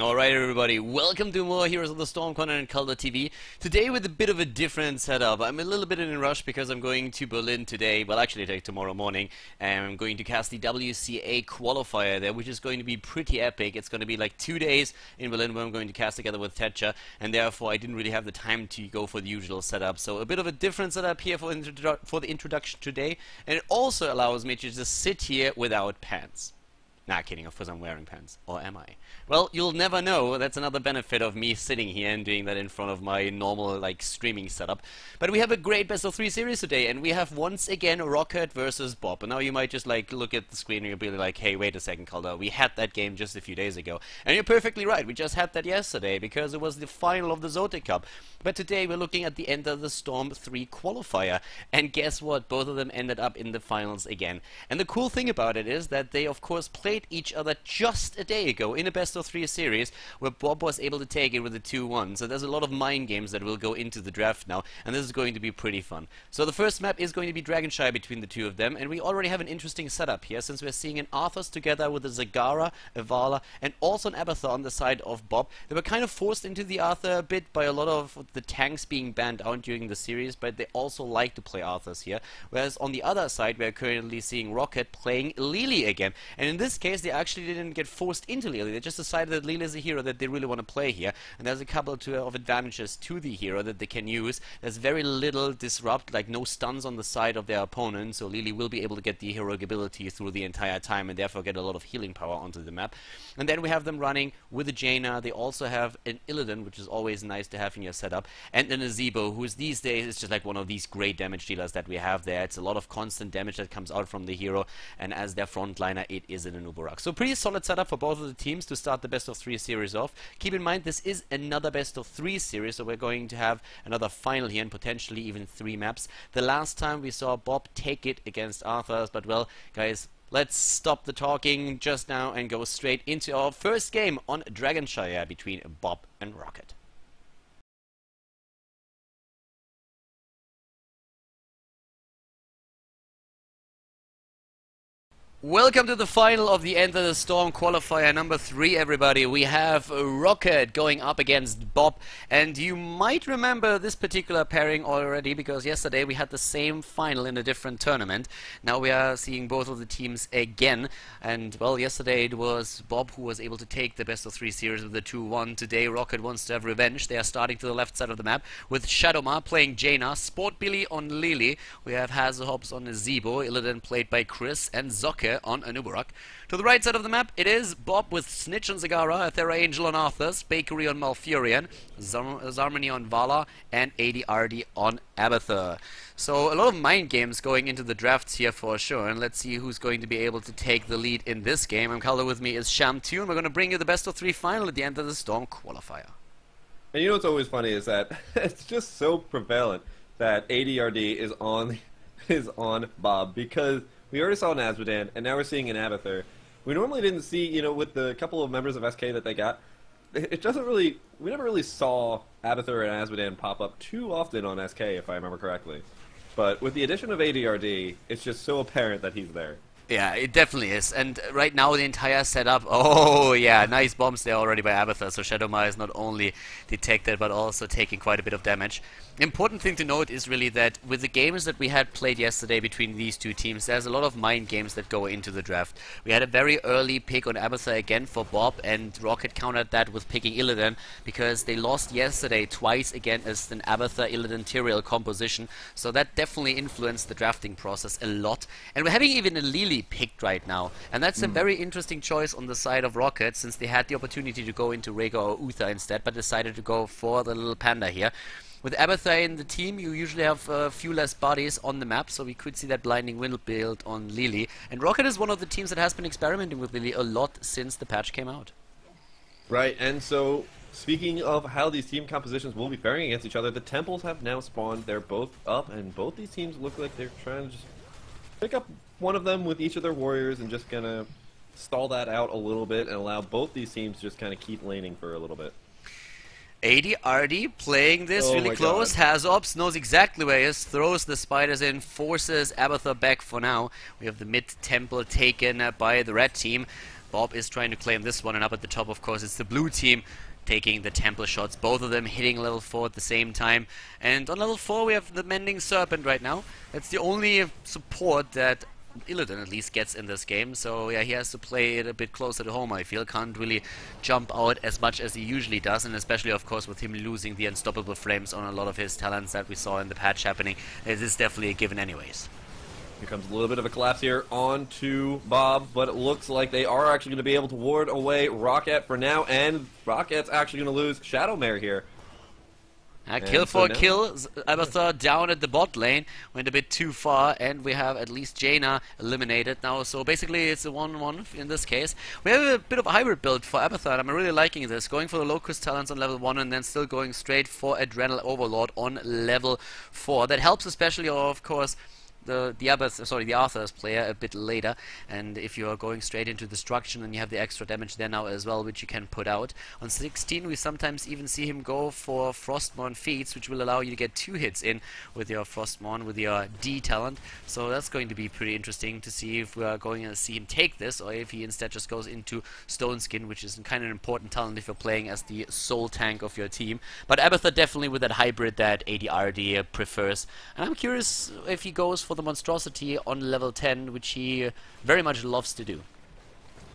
Alright everybody, welcome to more Heroes of the Storm Content and Khaldor TV. Today with a bit of a different setup. I'm a little bit in a rush because I'm going to Berlin today, well actually tomorrow morning, and I'm going to cast the WCA qualifier there, which is going to be pretty epic. It's going to be like 2 days in Berlin where I'm going to cast together with Thatcher, and therefore I didn't really have the time to go for the usual setup. So a bit of a different setup here for the introduction today, and it also allows me to just sit here without pants. Nah, kidding, of course I'm wearing pants. Or am I? Well, you'll never know. That's another benefit of me sitting here and doing that in front of my normal, like, streaming setup. But we have a great best of 3 series today, and we have once again Roccat versus BoB. And now you might just, like, look at the screen and you'll be like, hey, wait a second, Khaldor, we had that game just a few days ago. And you're perfectly right, we just had that yesterday, because it was the final of the Zotic Cup. But today we're looking at the end of the Storm 3 qualifier. And guess what? Both of them ended up in the finals again. And the cool thing about it is that they, of course, played each other just a day ago in a best of 3 series where BoB was able to take it with a 2-1. So there's a lot of mind games that will go into the draft now, and this is going to be pretty fun. So the first map is going to be Shire between the two of them, and we already have an interesting setup here since we're seeing an Arthur's together with a Zagara, a Vala, and also an Abathur on the side of BoB. They were kind of forced into the Arthur a bit by a lot of the tanks being banned out during the series, but they also like to play Arthurs here. Whereas on the other side we're currently seeing Roccat playing Lily again, and in this case they actually didn't get forced into Lily. They just decided that Lily is a hero that they really want to play here, and there's a couple of advantages to the hero that they can use. There's very little disrupt, like no stuns on the side of their opponent, so Lily will be able to get the heroic ability through the entire time and therefore get a lot of healing power onto the map. And then we have them running with a Jaina. They also have an Illidan, which is always nice to have in your setup, and then a Zebo, who is these days is just like one of these great damage dealers that we have there. It's a lot of constant damage that comes out from the hero, and as their frontliner it is an Anubarak. So pretty solid setup for both of the teams to start the best of 3 series off. Keep in mind this is another best of 3 series, so we're going to have another final here and potentially even 3 maps. The last time we saw BoB take it against Arthur's, but well guys, let's stop the talking just now and go straight into our first game on Shire between BoB and Roccat. Welcome to the final of the End of the Storm qualifier number 3, everybody. We have Roccat going up against BoB, and you might remember this particular pairing already because yesterday we had the same final in a different tournament. Now we are seeing both of the teams again, and well, yesterday it was BoB who was able to take the best of 3 series with the 2-1. Today Roccat wants to have revenge. They are starting to the left side of the map with Shadowma playing Jaina, Sport Billy on Lily. We have Hazelhops on Zebo, Illidan played by Chris, and Zocke on Anubarak. To the right side of the map, it is BoB with Snitch on Zagara, Athera Angel on Arthur's, Bakery on Malfurion, Zarmony on Vala, and ADRD on Abathur. So a lot of mind games going into the drafts here for sure, and let's see who's going to be able to take the lead in this game. I'm Khaldor, with me is Sham2, and we're going to bring you the best of 3 final at the end of the Storm qualifier. And you know what's always funny is that it's just so prevalent that ADRD is on BoB, because we already saw an Azmodan, and now we're seeing an Abathur. We normally didn't see, you know, with the couple of members of SK that they got, it doesn't really, we never really saw Abathur and Azmodan pop up too often on SK, if I remember correctly. But with the addition of ADRD, it's just so apparent that he's there. Yeah, it definitely is. And right now the entire setup, oh yeah, nice bombs there already by Abathur. So Shadowma is not only detected but also taking quite a bit of damage. Important thing to note is really that with the games that we had played yesterday between these two teams, there's a lot of mind games that go into the draft. We had a very early pick on Abathur again for BoB, and Roccat countered that with picking Illidan because they lost yesterday twice again as an Abathur Illidan Tyrael composition. So that definitely influenced the drafting process a lot. And we're having even a Lily picked right now, and that's a very interesting choice on the side of Roccat, since they had the opportunity to go into Rhaegar or Uther instead, but decided to go for the little panda here. With Abathur in the team, you usually have a few less bodies on the map, so we could see that Blinding Wind build on Lily. And Roccat is one of the teams that has been experimenting with Lily a lot since the patch came out. Right, and so speaking of how these team compositions will be faring against each other, the temples have now spawned. They're both up, and both these teams look like they're trying to just pick up one of them with each of their warriors and just kind of stall that out a little bit and allow both these teams to just kind of keep laning for a little bit. ADRD playing this really close. Hazops knows exactly where he is, throws the spiders in, forces Abathur back for now. We have the mid temple taken by the red team. BoB is trying to claim this one, and up at the top, of course, it's the blue team taking the temple shots, both of them hitting level 4 at the same time. And on level 4 we have the Mending Serpent right now. That's the only support that Illidan at least gets in this game, so yeah, he has to play it a bit closer to home, I feel. Can't really jump out as much as he usually does, and especially of course with him losing the unstoppable frames on a lot of his talents that we saw in the patch happening, it is definitely a given anyways. Here comes a little bit of a collapse here onto BoB, but it looks like they are actually going to be able to ward away Roccat for now, and Rockat's actually going to lose Shadowmare here. Kill for a kill, Abathur down at the bot lane, went a bit too far, and we have at least Jaina eliminated now, so basically it's a 1-1 in this case. We have a bit of a hybrid build for Abathur, I'm really liking this, going for the Locust Talents on level 1 and then still going straight for Adrenal Overlord on level 4. That helps especially, of course, the Arthur's player a bit later, and if you are going straight into destruction and you have the extra damage there now as well, which you can put out. On 16 we sometimes even see him go for Frostmourne feats, which will allow you to get 2 hits in with your Frostmourne, with your D talent, so that's going to be pretty interesting to see if we are going to see him take this, or if he instead just goes into Stone Skin, which is kind of an important talent if you're playing as the soul tank of your team. But Abathur definitely with that hybrid that ADRD prefers, and I'm curious if he goes for the monstrosity on level 10, which he very much loves to do.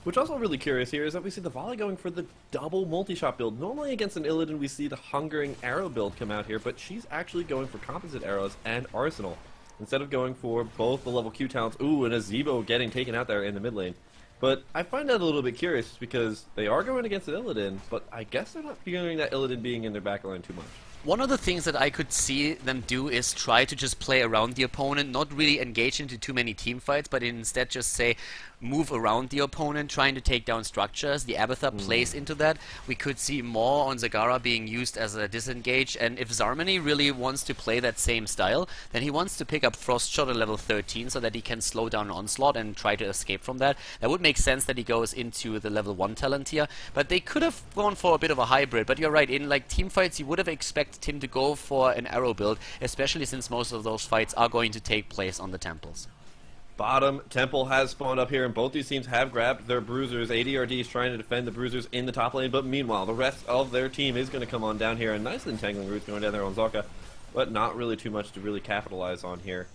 Which also really curious here is that we see the volley going for the double multi-shot build. Normally against an Illidan we see the Hungering Arrow build come out here, but she's actually going for composite arrows and arsenal instead of going for both the level Q talents. Ooh, and a Zeebo getting taken out there in the mid lane. But I find that a little bit curious because they are going against an Illidan, but I guess they're not feeling that Illidan being in their backline too much. One of the things that I could see them do is try to just play around the opponent, not really engage into too many team fights, but instead just say move around the opponent, trying to take down structures. The Abathur plays into that. We could see more on Zagara being used as a disengage, and if Zarmany really wants to play that same style, then he wants to pick up Frost Shot at level 13 so that he can slow down Onslaught and try to escape from that. That would make sense that he goes into the level 1 talent here, but they could have gone for a bit of a hybrid. But you're right, in like team fights you would have expected him to go for an arrow build, especially since most of those fights are going to take place on the temples. Bottom Temple has spawned up here, and both these teams have grabbed their bruisers. ADRD is trying to defend the bruisers in the top lane, but meanwhile, the rest of their team is going to come on down here. And nice entangling roots going down there on Zocca, but not really too much to really capitalize on here.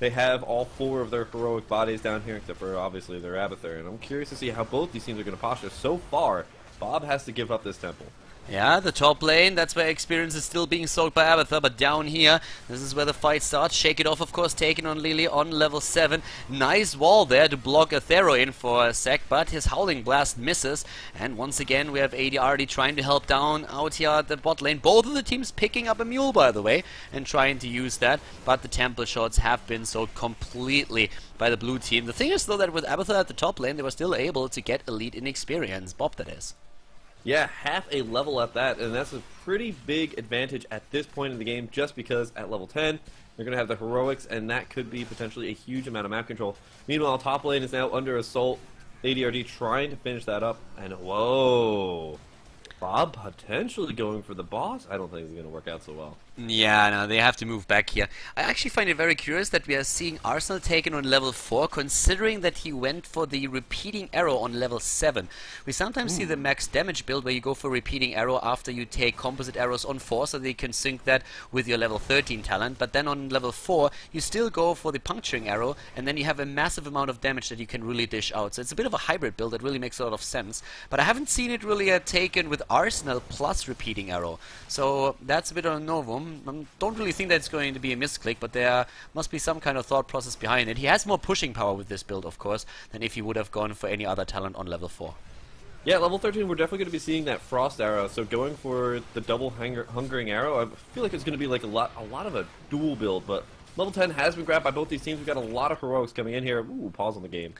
They have all 4 of their heroic bodies down here, except for obviously their Abathur, and I'm curious to see how both these teams are going to posture. So far, BoB has to give up this temple. Yeah, the top lane, that's where experience is still being soaked by Abathur, but down here, this is where the fight starts. Shake It Off, of course, taken on Lily on level 7. Nice wall there to block Athero in for a sec, but his Howling Blast misses. And once again, we have ADRD trying to help down out here at the bot lane. Both of the teams picking up a mule, by the way, and trying to use that, but the temple shots have been soaked completely by the blue team. The thing is, though, that with Abathur at the top lane, they were still able to get elite in experience. BoB, that is. Yeah, half a level at that, and that's a pretty big advantage at this point in the game, just because at level 10, they're going to have the heroics, and that could be potentially a huge amount of map control. Meanwhile, top lane is now under assault. ADRD trying to finish that up, and whoa, BoB potentially going for the boss. I don't think it's going to work out so well. Yeah, no, they have to move back here. I actually find it very curious that we are seeing Arsenal taken on level 4, considering that he went for the repeating arrow on level 7. We sometimes see the max damage build where you go for repeating arrow after you take composite arrows on 4, so they can sync that with your level 13 talent, but then on level 4 you still go for the puncturing arrow, and then you have a massive amount of damage that you can really dish out. So it's a bit of a hybrid build that really makes a lot of sense, but I haven't seen it really taken with Arsenal plus repeating arrow, so that's a bit of a novum. I don't really think that's going to be a misclick, but there must be some kind of thought process behind it. He has more pushing power with this build, of course, than if he would have gone for any other talent on level 4. Yeah, level 13, we're definitely going to be seeing that Frost Arrow, so going for the double Hungering Arrow, I feel like it's going to be like a lot of a dual build, but level 10 has been grabbed by both these teams. We've got a lot of heroics coming in here. Ooh, pause on the game.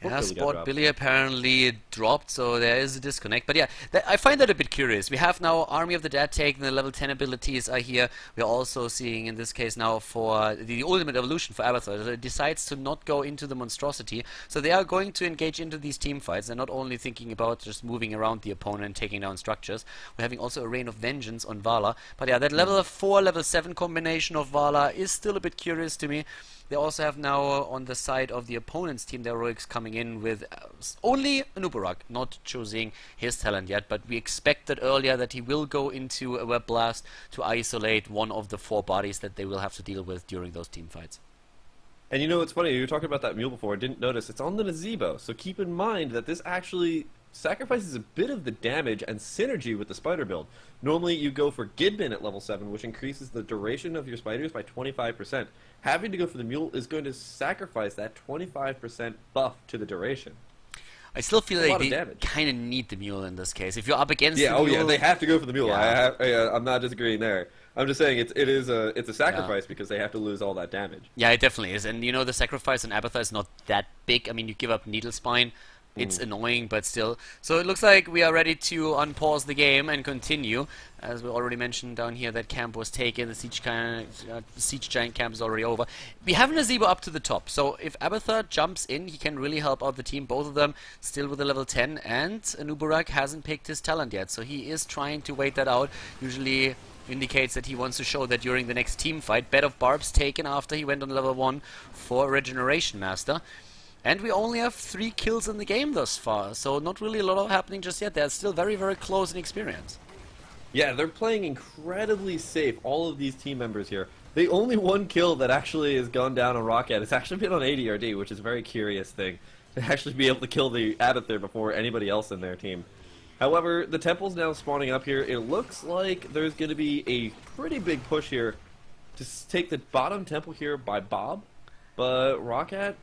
Yeah, Sport Billy apparently dropped, so there is a disconnect. But yeah, I find that a bit curious. We have now Army of the Dead taken, the level 10 abilities are here. We're also seeing, in this case now, for the ultimate evolution for Abathur, it decides to not go into the monstrosity. So they are going to engage into these team fights. They're not only thinking about just moving around the opponent and taking down structures. We're having also a Rain of Vengeance on Vala. But yeah, that level 4, level 7 combination of Vala is still a bit curious to me. They also have now on the side of the opponent's team, the heroics coming in with only an Uberak, not choosing his talent yet, but we expected earlier that he will go into a Web Blast to isolate one of the 4 bodies that they will have to deal with during those team fights. And you know, it's funny, you were talking about that mule before, I didn't notice, it's on the Nazebo, so keep in mind that this actually sacrifices a bit of the damage and synergy with the spider build. Normally you go for Gidman at level 7, which increases the duration of your spiders by 25%. Having to go for the mule is going to sacrifice that 25% buff to the duration. I still feel like they kind of need the mule in this case. If you're up against the mule... Yeah, they have to go for the mule. Yeah. I'm not disagreeing there. I'm just saying it's a sacrifice because they have to lose all that damage. Yeah, it definitely is. And you know, the sacrifice on Abathur is not that big. I mean, you give up Needle Spine. It's annoying, but still. So it looks like we are ready to unpause the game and continue. As we already mentioned down here, that camp was taken. The siege giant camp is already over. We have Nazebo up to the top. So if Abathur jumps in, he can really help out the team. Both of them still with a level 10. And Anubarak hasn't picked his talent yet. So he is trying to wait that out. Usually indicates that he wants to show that during the next team fight. Bed of Barbs taken after he went on level 1 for Regeneration Master. And we only have 3 kills in the game thus far, so not really a lot happening just yet. They're still very, very close in experience. Yeah, they're playing incredibly safe, all of these team members here. The only one kill that actually has gone down on Roccat has actually been on ADRD, which is a very curious thing, to actually be able to kill the Abathur before anybody else in their team. However, the temple's now spawning up here. It looks like there's going to be a pretty big push here to take the bottom temple here by BoB, but Roccat...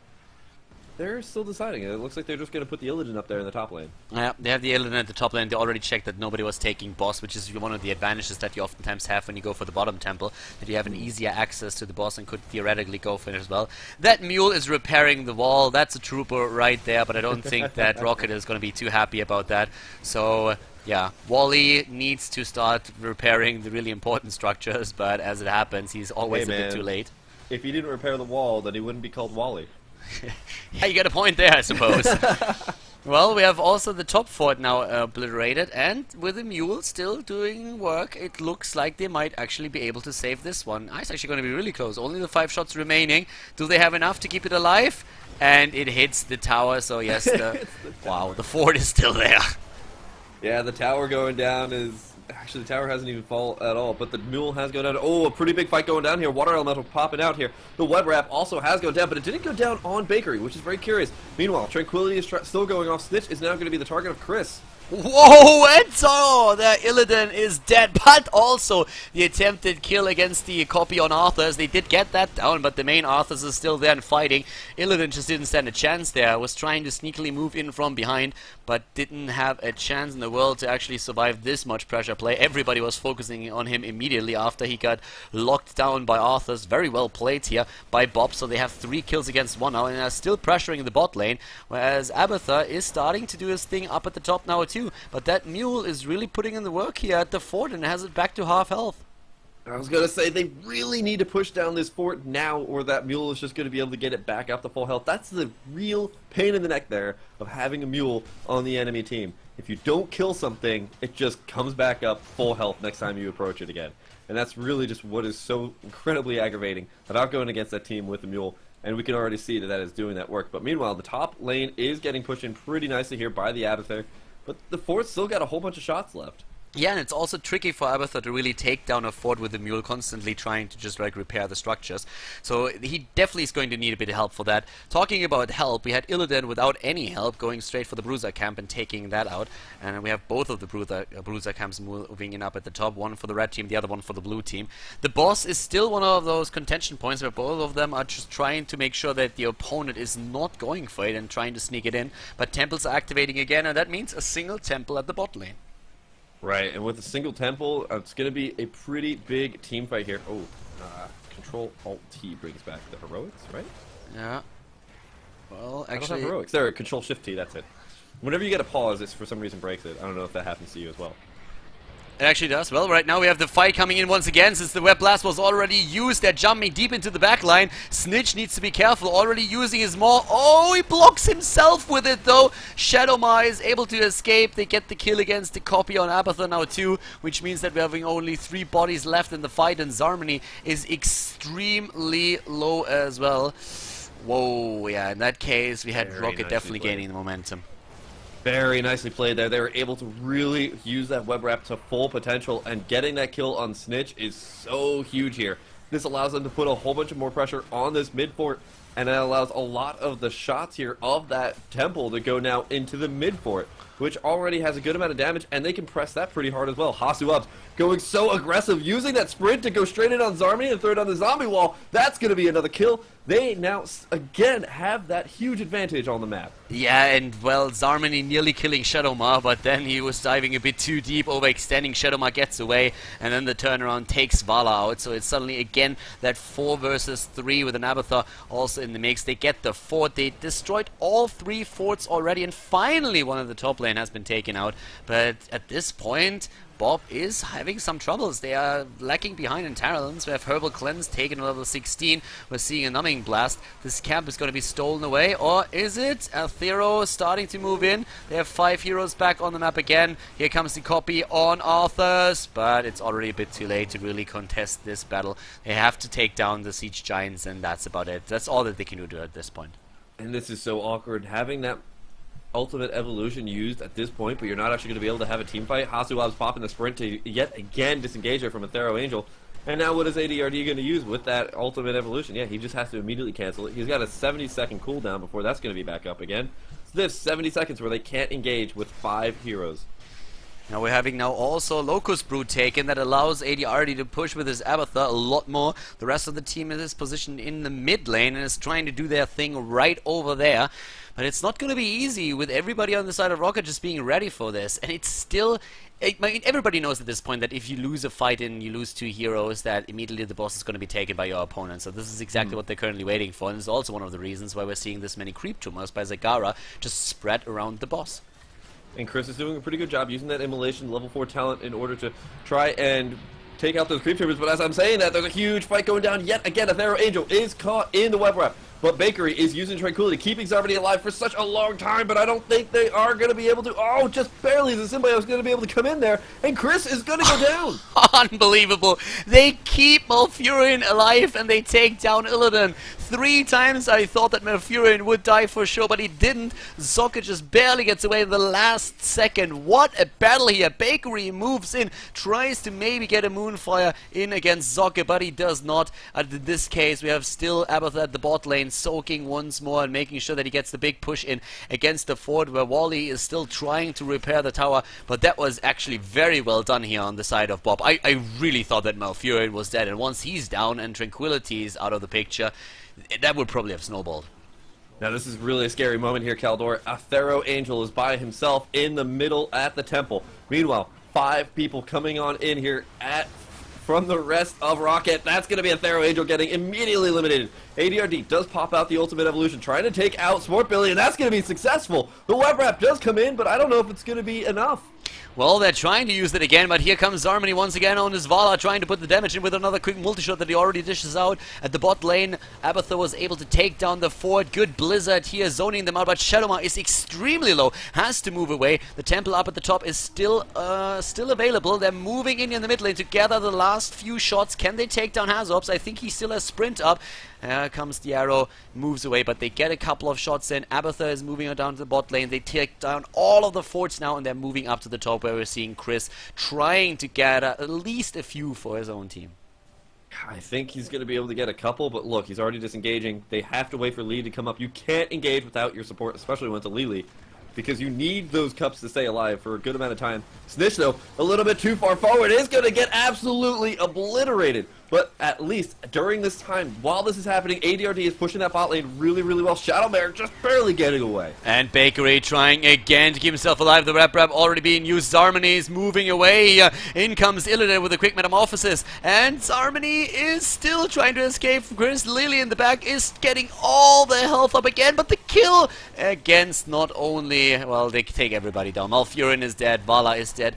they're still deciding. It looks like they're just going to put the Illidan up there in the top lane. Yeah, they have the Illidan at the top lane. They already checked that nobody was taking boss, which is one of the advantages that you oftentimes have when you go for the bottom temple, that you have an easier access to the boss and could theoretically go for it as well. That mule is repairing the wall. That's a trooper right there, but I don't think that Roccat is going to be too happy about that. So... yeah, Wally needs to start repairing the really important structures, but as it happens, he's always a bit too late. If he didn't repair the wall, then he wouldn't be called Wally. Yeah, you got a point there, I suppose. Well, we have also the top fort now obliterated, and with the mule still doing work, it looks like they might actually be able to save this one. It's actually going to be really close. Only the 5 shots remaining. Do they have enough to keep it alive? And it hits the tower, so yes, wow, the fort is still there. Yeah, the tower going down is... actually, the tower hasn't even fallen at all, but the mule has gone down. Oh, a pretty big fight going down here. Water elemental popping out here. The web wrap also has gone down, but it didn't go down on Bakery, which is very curious. Meanwhile, Tranquility is still going off. Snitch is now going to be the target of Chris. Whoa, Enzo! The Illidan is dead, but also the attempted kill against the copy on Arthurs. They did get that down, but the main Arthurs is still there and fighting. Illidan just didn't stand a chance there. Was trying to sneakily move in from behind, but didn't have a chance in the world to actually survive this much pressure play. Everybody was focusing on him immediately after he got locked down by Arthurs. Very well played here by BoB, so they have 3 kills against 1 now, and are still pressuring the bot lane, whereas Abathur is starting to do his thing up at the top now too. But that mule is really putting in the work here at the fort and has it back to half health. I was going to say, they really need to push down this fort now, or that mule is just going to be able to get it back up to full health. That's the real pain in the neck there of having a mule on the enemy team. If you don't kill something, it just comes back up full health next time you approach it again. And that's really just what is so incredibly aggravating about going against that team with the mule. And we can already see that that is doing that work. But meanwhile, the top lane is getting pushed in pretty nicely here by the Abathur. But the fort's still got a whole bunch of shots left. Yeah, and it's also tricky for Abathur to really take down a fort with the mule constantly trying to just like repair the structures. So he definitely is going to need a bit of help for that. Talking about help, we had Illidan without any help going straight for the Bruiser camp and taking that out. And we have both of the Bruiser camps moving in up at the top, one for the red team, the other one for the blue team. The boss is still one of those contention points where both of them are just trying to make sure that the opponent is not going for it and trying to sneak it in. But temples are activating again, and that means a single temple at the bot lane. Right, and with a single temple, it's going to be a pretty big team fight here. Oh, Control-Alt-T brings back the heroics, right? Yeah. Well, actually... I don't have heroics. There, Control-Shift-T, that's it. Whenever you get a pause, it for some reason breaks it. I don't know if that happens to you as well. It actually does. Well, right now we have the fight coming in once again. Since the web blast was already used, they're jumping deep into the back line. Snitch needs to be careful, already using his maul. Oh, he blocks himself with it though. Shadowmar is able to escape. They get the kill against the copy on Abathur now too, which means that we're having only 3 bodies left in the fight, and Zarmany is extremely low as well. Whoa, yeah, in that case we had Roccat definitely gaining the momentum. Very nicely played there. They were able to really use that web wrap to full potential, and getting that kill on Snitch is so huge here. This allows them to put a whole bunch of more pressure on this mid fort, and it allows a lot of the shots here of that temple to go now into the mid fort, which already has a good amount of damage, and they can press that pretty hard as well. Hasu going so aggressive, using that sprint to go straight in on Zarmany and throw it on the zombie wall. That's going to be another kill. They now, again, have that huge advantage on the map. Yeah, and, well, Zarmany nearly killing Shadowmar, but then he was diving a bit too deep, overextending. Shadowmar gets away, and then the turnaround takes Vala out. So it's suddenly, again, that 4 versus 3 with an Abathur also in the mix. They get the fort. They destroyed all 3 forts already, and finally one of the top lane has been taken out. But at this point, BoB is having some troubles. They are lacking behind in Talons. We have Herbal Cleanse taken level 16. We're seeing a Numbing Blast. This camp is going to be stolen away, or is it? Abathur starting to move in. They have 5 heroes back on the map again. Here comes the copy on Arthur's, but it's already a bit too late to really contest this battle. They have to take down the Siege Giants, and that's about it. That's all that they can do at this point. And this is so awkward, having that ultimate evolution used at this point, but you're not actually going to be able to have a team fight. Hasu popping the sprint to yet again disengage her from a Thero Angel. And now what is ADRD going to use with that ultimate evolution? Yeah, he just has to immediately cancel it. He's got a 70-second cooldown before that's going to be back up again. So they have 70 seconds where they can't engage with 5 heroes. Now we're having now also Locust Brood taken that allows ADRD to push with his Abathur a lot more. The rest of the team is positioned in the mid lane and is trying to do their thing right over there. But it's not going to be easy with everybody on the side of Roccat just being ready for this. And it's still... I mean, everybody knows at this point that if you lose a fight and you lose 2 heroes, that immediately the boss is going to be taken by your opponent. So this is exactly what they're currently waiting for. And it's also one of the reasons why we're seeing this many creep tumors by Zagara just spread around the boss. And Chris is doing a pretty good job using that immolation level 4 talent in order to try and take out those creep tumors. But as I'm saying that, there's a huge fight going down yet again. Abathur Angel is caught in the web wrap. But Bakery is using Tranquility, keeping Zarmany alive for such a long time, but I don't think they are going to be able to. Oh, just barely the Symbiote is going to be able to come in there, and Chris is going to go down. Unbelievable. They keep Malfurion alive, and they take down Illidan. 3 times I thought that Malfurion would die for sure, but he didn't. Zocca just barely gets away in the last second. What a battle here. Bakery moves in, tries to maybe get a Moonfire in against Zocca, but he does not. In this case, we have still Abathur at the bot lane, soaking once more and making sure that he gets the big push in against the fort, where Wally is still trying to repair the tower. But that was actually very well done here on the side of BoB. I really thought that Malfurion was dead, and once he's down and Tranquility is out of the picture, that would probably have snowballed. Now this is really a scary moment here, Khaldor. Abathur Angel is by himself in the middle at the temple. Meanwhile, 5 people coming on in here from the rest of Roccat. That's going to be Abathur Angel getting immediately eliminated. ADRD does pop out the ultimate evolution, trying to take out Sport Billy, and that's going to be successful. The web wrap does come in, but I don't know if it's going to be enough. Well, they're trying to use it again, but here comes Zarmany once again on his Vala, trying to put the damage in with another quick multi-shot that he already dishes out. At the bot lane, Abathur was able to take down the fort. Good Blizzard here, zoning them out, but Shadowmar is extremely low, has to move away. The temple up at the top is still available. They're moving in the mid lane to gather the last few shots. Can they take down Hazorps? I think he still has sprint up. Here comes the arrow, moves away, but they get a couple of shots in. Abathur is moving on down to the bot lane. They take down all of the forts now, and they're moving up to the top, where we're seeing Chris trying to gather at least a few for his own team. I think he's going to be able to get a couple, but look, he's already disengaging. They have to wait for Lee to come up. You can't engage without your support, especially when it's a Lily, because you need those cups to stay alive for a good amount of time. Snitch, though, a little bit too far forward, is going to get absolutely obliterated. But at least during this time, while this is happening, ADRD is pushing that bot lane really, really well. Shadowmare just barely getting away. And Bakery trying again to keep himself alive. The Rap already being used. Zarmany is moving away. In comes Illidan with a quick metamorphosis. And Zarmany is still trying to escape from Chris. Lily in the back is getting all the health up again. But the kill against not only, well, they take everybody down. Malfurion is dead. Vala is dead.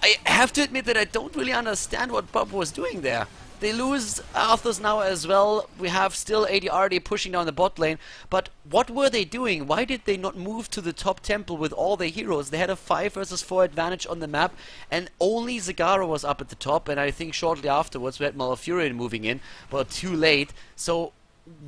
I have to admit that I don't really understand what BoB was doing there. They lose Arthurs now as well. We have still ADRD pushing down the bot lane. But what were they doing? Why did they not move to the top temple with all their heroes? They had a 5 versus 4 advantage on the map, and only Zagara was up at the top. And I think shortly afterwards we had Malfurion moving in, but too late. So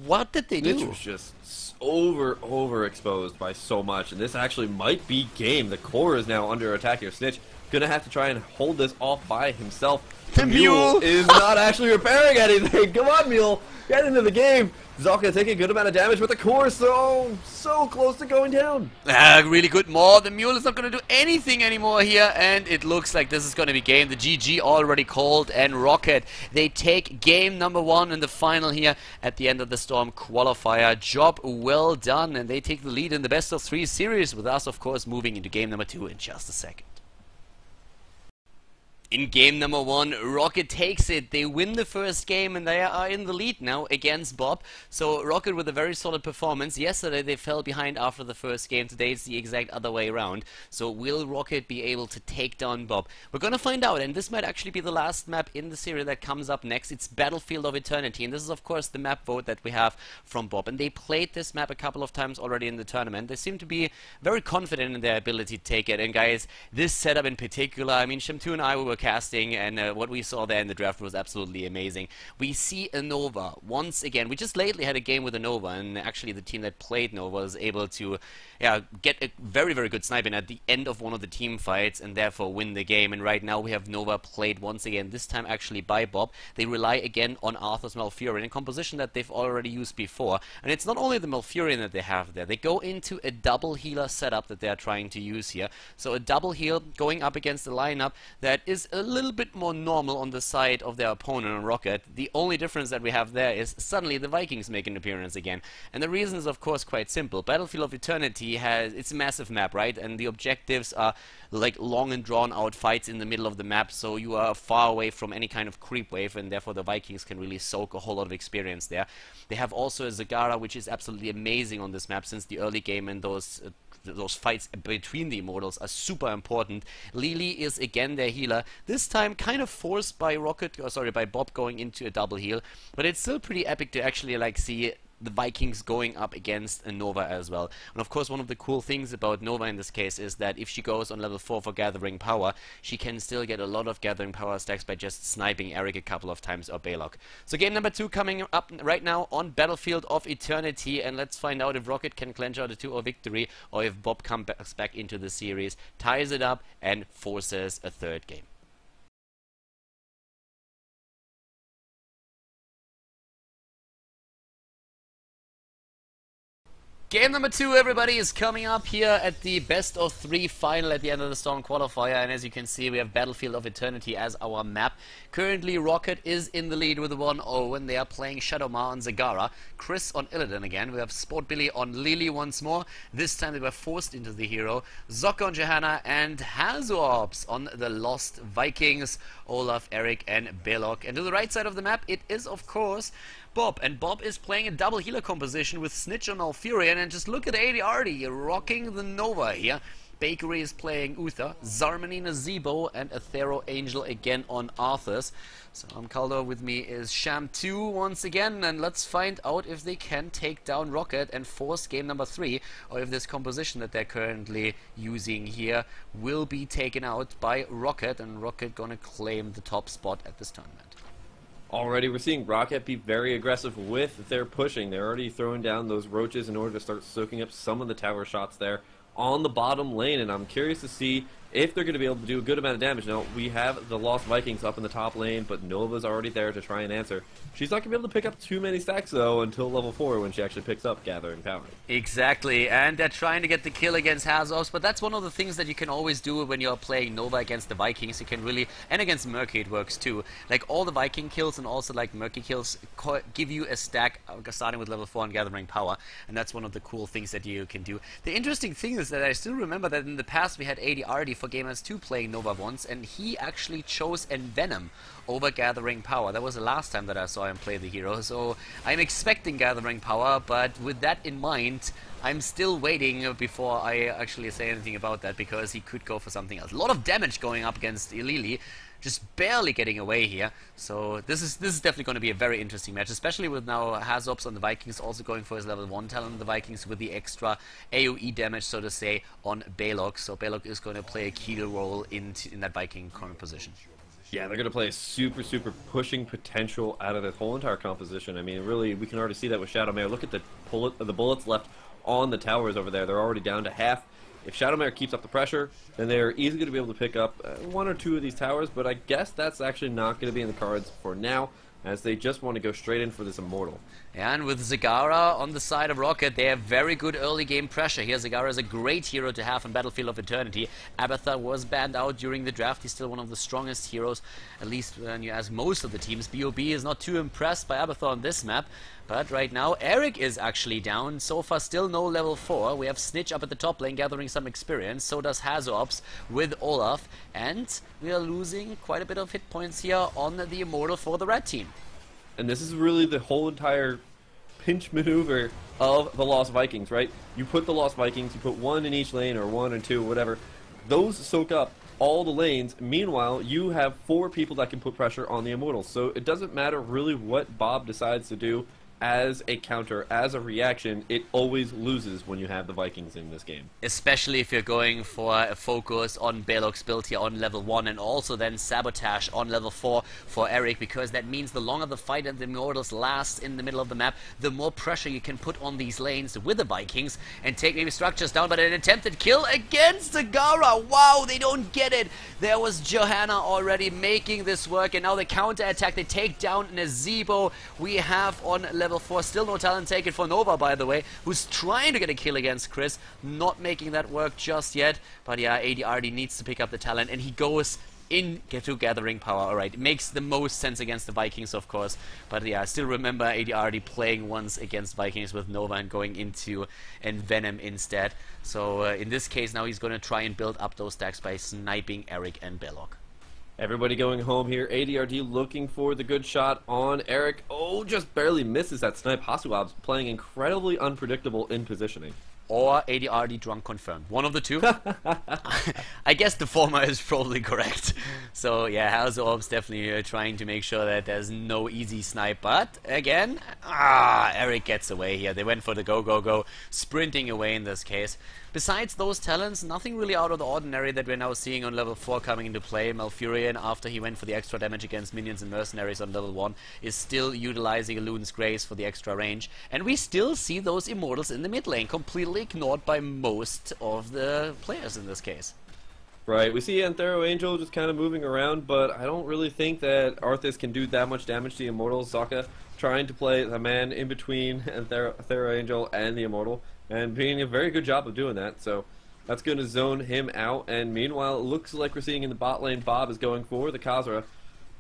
what did they do? Snitch was just overexposed by so much, and this actually might be game. The core is now under attack here. Snitch gonna have to try and hold this off by himself. The Mule is not actually repairing anything. Come on, Mule, get into the game. Zocca taking a good amount of damage, but the core is so close to going down. Really good Maw. The Mule is not going to do anything anymore here, and it looks like this is going to be game. The GG already called, and Roccat, they take game number 1 in the final here at the end of the Storm qualifier. Job well done, and they take the lead in the best of 3 series, with us, of course, moving into game number 2 in just a second. In game number 1, Roccat takes it. They win the first game and they are in the lead now against BoB. So Roccat with a very solid performance. Yesterday they fell behind after the first game. Today it's the exact other way around. So will Roccat be able to take down BoB? We're gonna find out, and this might actually be the last map in the series that comes up next. It's Battlefield of Eternity, and this is of course the map vote that we have from BoB. And they played this map a couple of times already in the tournament. They seem to be very confident in their ability to take it. And guys, this setup in particular, I mean, Shamtu and I were casting, and what we saw there in the draft was absolutely amazing. We see a Nova once again. We just lately had a game with a Nova, and actually the team that played Nova was able to get a very good sniping at the end of one of the team fights and therefore win the game. And right now we have Nova played once again, this time actually by BoB. They rely again on Arthur's Malfurion, a composition that they've already used before. And it's not only the Malfurion that they have there, they go into a double healer setup that they are trying to use here. So a double heal going up against a lineup that is a little bit more normal on the side of their opponent on Roccat. The only difference that we have there is suddenly the Vikings make an appearance again. And the reason is of course quite simple. Battlefield of Eternity it's a massive map, right? And the objectives are like long and drawn out fights in the middle of the map, so you are far away from any kind of creep wave, and therefore the Vikings can really soak a whole lot of experience there. They have also a Zagara, which is absolutely amazing on this map since the early game, and those fights between the immortals are super important. Lily is again their healer, this time kind of forced by by BoB going into a double heal, but it's still pretty epic to actually like see the Vikings going up against a Nova as well. And of course one of the cool things about Nova in this case is that if she goes on level 4 for Gathering Power, she can still get a lot of Gathering Power stacks by just sniping Eric a couple of times or Balog. So game number 2 coming up right now on Battlefield of Eternity, and let's find out if Roccat can clench out a 2-0 victory or if BoB comes back into the series, ties it up and forces a third game. Game number 2, everybody, is coming up here at the best of 3 final at the end of the Storm qualifier, and as you can see we have Battlefield of Eternity as our map. Currently Roccat is in the lead with a 1-0 and they are playing Shadowmar on Zagara, Chris on Illidan again, we have Sport Billy on Lily once more, this time they were forced into the hero, Zocca on Johanna, and Hazorps on the Lost Vikings, Olaf, Eric and Balog. And to the right side of the map it is of course BoB, and BoB is playing a double healer composition with Snitch on Malfurion, and just look at ADRD rocking the Nova here. Bakery is playing Uther, Zarmanina Zebo, and Athero Angel again on Arthur's. So I'm Khaldor, with me is Sham2 once again, and let's find out if they can take down Roccat and force game number 3, or if this composition that they're currently using here will be taken out by Roccat, and Roccat gonna claim the top spot at this tournament. Already we're seeing Roccat be very aggressive with their pushing. They're already throwing down those roaches in order to start soaking up some of the tower shots there on the bottom lane, and I'm curious to see if they're going to be able to do a good amount of damage. Now, we have the Lost Vikings up in the top lane, but Nova's already there to try and answer. She's not going to be able to pick up too many stacks, though, until level 4 when she actually picks up Gathering Power. Exactly, and they're trying to get the kill against Hazorps, but that's one of the things that you can always do when you're playing Nova against the Vikings. You can really, and against Murky it works too. Like, all the Viking kills and also like Murky kills give you a stack starting with level 4 and Gathering Power, and that's one of the cool things that you can do. The interesting thing is that I still remember that in the past we had ADRD for Gamers 2 playing Nova once, and he actually chose Envenom over Gathering Power. That was the last time that I saw him play the hero, so I'm expecting Gathering Power, but with that in mind, I'm still waiting before I actually say anything about that, because he could go for something else. A lot of damage going up against Ilili, just barely getting away here. So this is definitely going to be a very interesting match, especially with now Hazops on the Vikings also going for his level 1 talent on the Vikings with the extra AoE damage, so to say, on Balog. So Balog is going to play a key role in that Viking corner position. Yeah, they're going to play a super pushing potential out of this whole entire composition. I mean, really, we can already see that with Shadowmare. Look at the bullets left on the towers over there. They're already down to half. If Shadowmare keeps up the pressure, then they're easily going to be able to pick up 1 or 2 of these towers, but I guess that's actually not going to be in the cards for now, as they just want to go straight in for this Immortal. And with Zagara on the side of Roccat, they have very good early game pressure here. Zagara is a great hero to have on Battlefield of Eternity. Abathur was banned out during the draft. He's still one of the strongest heroes, at least when you ask most of the teams. BoB is not too impressed by Abathur on this map. But right now, Eric is actually down. So far, still no level 4. We have Snitch up at the top lane gathering some experience. So does Hazops with Olaf. And we are losing quite a bit of hit points here on the Immortal for the red team. And this is really the whole entire pinch maneuver of the Lost Vikings, right? You put the Lost Vikings, you put 1 in each lane, or 1 and 2, whatever. Those soak up all the lanes. Meanwhile, you have 4 people that can put pressure on the Immortals. So it doesn't matter really what BoB decides to do. As a counter, as a reaction, it always loses when you have the Vikings in this game. Especially if you're going for a focus on Balog's build here on level 1, and also then Sabotage on level 4 for Eric, because that means the longer the fight and the Immortals last in the middle of the map, the more pressure you can put on these lanes with the Vikings and take maybe structures down. But an attempted kill against Zagara. Wow, they don't get it. There was Johanna already making this work, and now the counter attack, they take down Nazebo. We have on level 4, still no talent taken for Nova, by the way, who's trying to get a kill against Chris, not making that work just yet. But yeah, ADRD needs to pick up the talent, and he goes in to Gathering Power. Alright, it makes the most sense against the Vikings, of course, but yeah, I still remember ADRD playing once against Vikings with Nova and going into Envenom instead. So in this case now he's going to try and build up those stacks by sniping Eric and Balog. Everybody going home here. ADRD looking for the good shot on Eric. Oh, just barely misses that snipe. Hasuab's playing incredibly unpredictable in positioning. Or ADRD drunk confirmed. One of the two. I guess the former is probably correct. So yeah, Hasuab's definitely trying to make sure that there's no easy snipe. But again, Eric gets away here. They went for the go, sprinting away in this case. Besides those talents, nothing really out of the ordinary that we're now seeing on level 4 coming into play. Malfurion, after he went for the extra damage against minions and mercenaries on level 1, is still utilizing Elun's Grace for the extra range. And we still see those Immortals in the mid lane, completely ignored by most of the players in this case. Right, we see Anthero Angel just kind of moving around, but I don't really think that Arthas can do that much damage to the Immortals. Zaka trying to play the man in between Anthero Angel and the Immortal, and being a very good job of doing that, so that's going to zone him out. And meanwhile, it looks like we're seeing in the bot lane, BoB is going for the Khaldor,